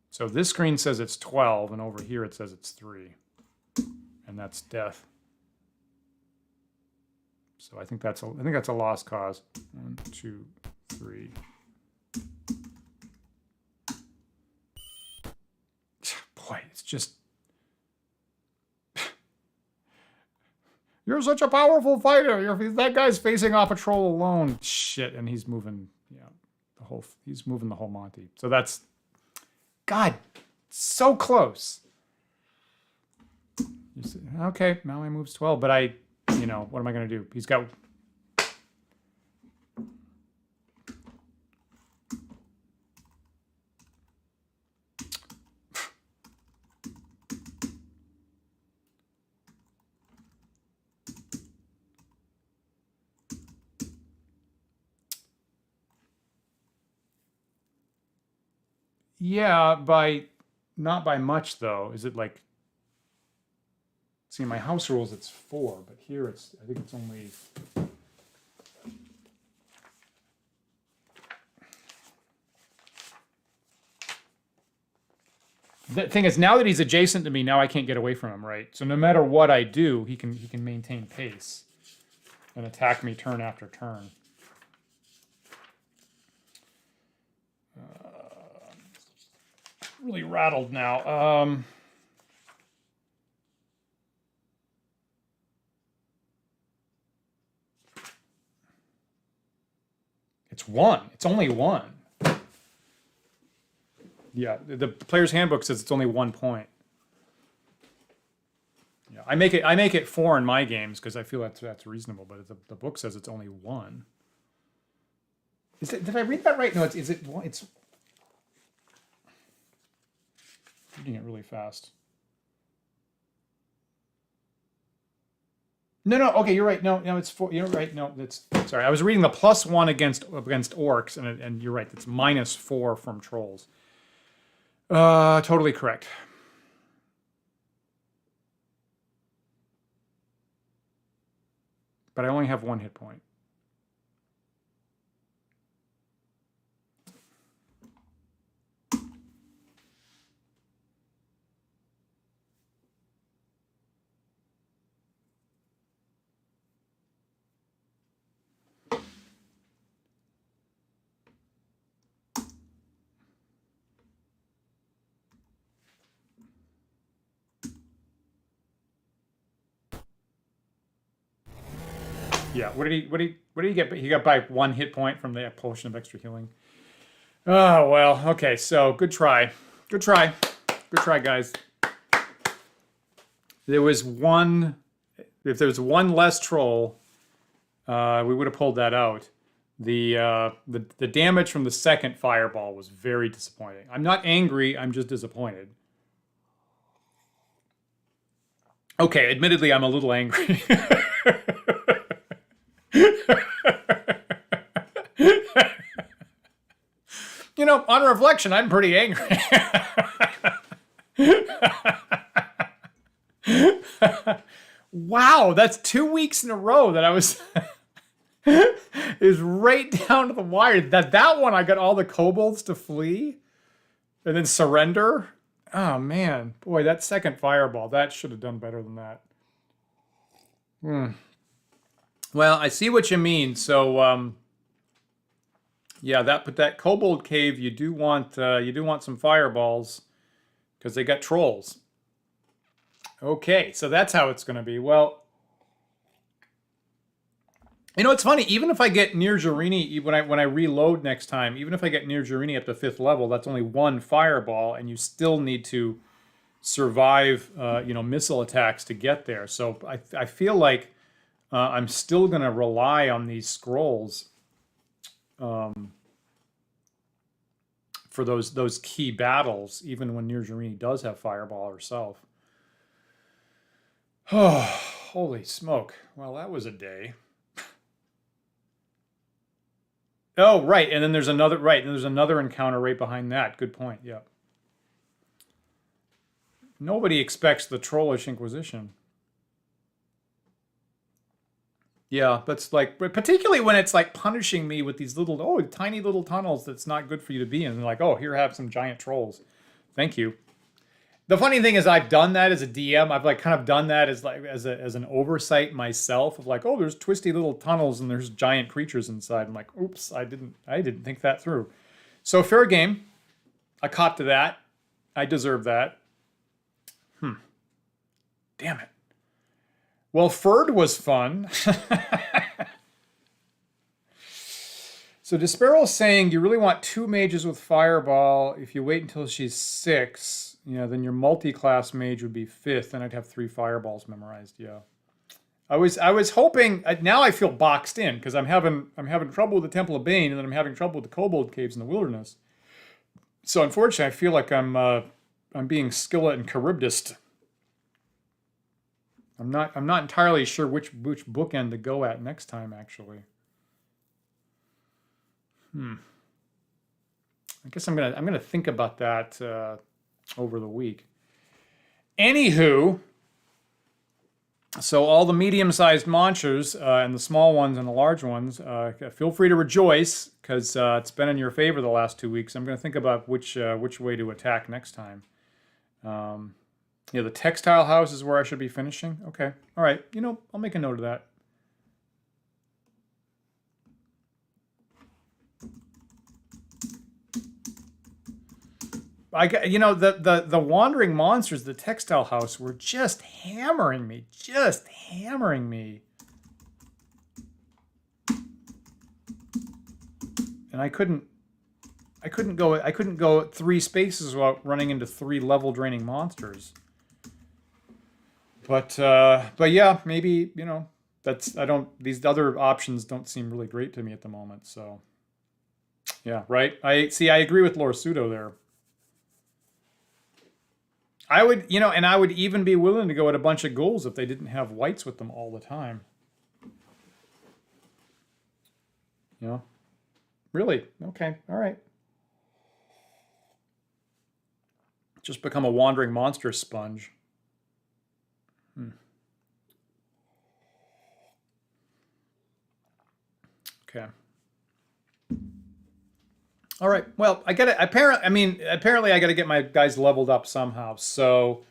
So this screen says it's 12, and over here it says it's 3. And that's death. So I think that's a lost cause. 1, 2, 3. Boy, it's just You're such a powerful fighter. That guy's facing off a troll alone. Shit, and he's moving, he's moving the whole Monty. So that's, God, so close. Okay, Malloy moves 12, but what am I going to do? He's got... Yeah, not by much, though. Is it like... See, my house rules, it's 4, but here I think it's only... The thing is, now that he's adjacent to me, now I can't get away from him, right? So no matter what I do, he can maintain pace and attack me turn after turn. Really rattled now. It's 1. It's only 1. Yeah, the player's handbook says it's only 1 point. Yeah, I make it 4 in my games because I feel that's reasonable, but the book says it's only 1. Did I read that right? No, it's reading it really fast. No, okay, you're right. No, it's 4. You're right. No, that's sorry. I was reading the +1 against orcs, and you're right. That's -4 from trolls. Totally correct. But I only have 1 hit point. Yeah, what did he get? He got by 1 hit point from the potion of extra healing. Oh, well, okay, so good try. Good try, guys. There was one, if there was 1 less troll, we would have pulled that out. The damage from the second fireball was very disappointing. I'm not angry, I'm just disappointed. Okay, admittedly, I'm a little angry. On reflection, I'm pretty angry. Wow, that's 2 weeks in a row that I was is right down to the wire. That one I got all the kobolds to flee and then surrender. Oh man, boy, that second fireball, that should have done better than that. Well, I see what you mean. So yeah, that kobold cave, you do want some fireballs because they got trolls. Okay, so that's how it's going to be. Well, it's funny. Even if I get near Jarini, when I reload next time, even if I get near Jarini up to 5th level, that's only 1 fireball, and you still need to survive, missile attacks to get there. So I feel like I'm still going to rely on these scrolls for those key battles, even when Nir Jarini does have Fireball herself. Oh, holy smoke. Well, that was a day. Oh, right, and then there's another encounter right behind that. Good point, yeah. Nobody expects the Trollish Inquisition. Yeah, that's like, particularly when it's like punishing me with these tiny little tunnels that's not good for you to be in. And like, oh, here, have some giant trolls. Thank you. The funny thing is, I've done that as a DM. I've like kind of done that as an oversight myself of like, oh, there's twisty little tunnels and there's giant creatures inside. I'm like, oops, I didn't think that through. So fair game. I caught to that. I deserve that. Damn it. Well, Ferd was fun. So Despero's saying you really want 2 mages with Fireball. If you wait until she's 6, then your multi-class mage would be 5th, and I'd have 3 Fireballs memorized. Yeah, I was hoping. Now I feel boxed in because I'm having trouble with the Temple of Bane, and then I'm having trouble with the Kobold caves in the wilderness. So unfortunately, I feel like I'm being Skillet and Charybdist. I'm not entirely sure which bookend to go at next time, actually. I guess I'm gonna think about that over the week. Anywho, so all the medium-sized monsters and the small ones and the large ones, feel free to rejoice because it's been in your favor the last 2 weeks. I'm gonna think about which way to attack next time. The textile house is where I should be finishing. Okay, all right. I'll make a note of that. The wandering monsters, the textile house, were just hammering me, and I couldn't go 3 spaces without running into 3 level draining monsters. But yeah, maybe these other options don't seem really great to me at the moment. So yeah, right. I agree with Lord Pseudo there. I would, and I would even be willing to go at a bunch of ghouls if they didn't have whites with them all the time. Really? Okay, all right. Just become a wandering monster sponge. Okay. All right. Well, I got to apparently I got to get my guys leveled up somehow. So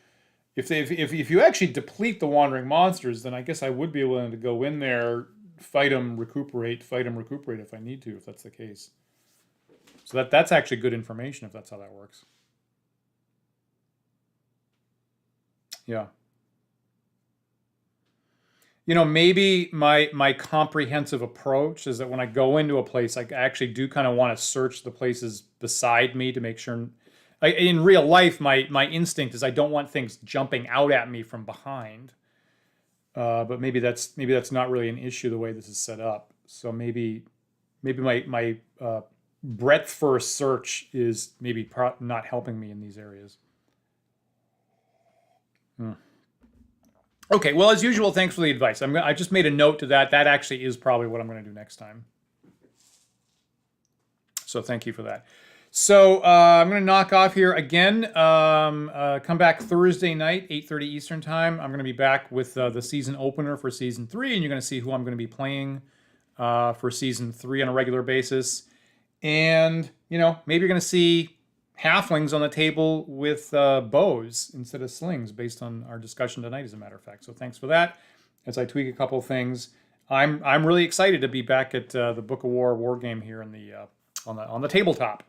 if you actually deplete the wandering monsters, then I guess I would be willing to go in there, fight them, recuperate if I need to, if that's the case. So that's actually good information if that's how that works. Yeah. Maybe my comprehensive approach is that when I go into a place, I actually do kind of want to search the places beside me to make sure. In real life, my instinct is I don't want things jumping out at me from behind. But maybe that's not really an issue the way this is set up. So maybe my breadth first search is maybe not helping me in these areas. Okay, well, as usual, thanks for the advice. I just made a note to that. That actually is probably what I'm going to do next time. So thank you for that. So I'm going to knock off here again. Come back Thursday night, 8:30 Eastern Time. I'm going to be back with the season opener for Season 3, and you're going to see who I'm going to be playing for Season 3 on a regular basis. And, maybe you're going to see halflings on the table with bows instead of slings based on our discussion tonight, as a matter of fact. So thanks for that. As I tweak a couple of things, I'm really excited to be back at the Book of War game here in the on the tabletop.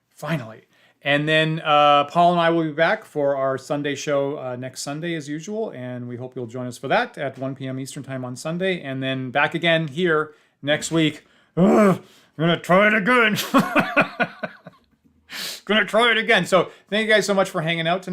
Finally. And then Paul and I will be back for our Sunday show next Sunday as usual, and we hope you'll join us for that at 1 p.m. Eastern Time on Sunday, and then back again here next week. I'm gonna try it again. Gonna try it again. So thank you guys so much for hanging out tonight.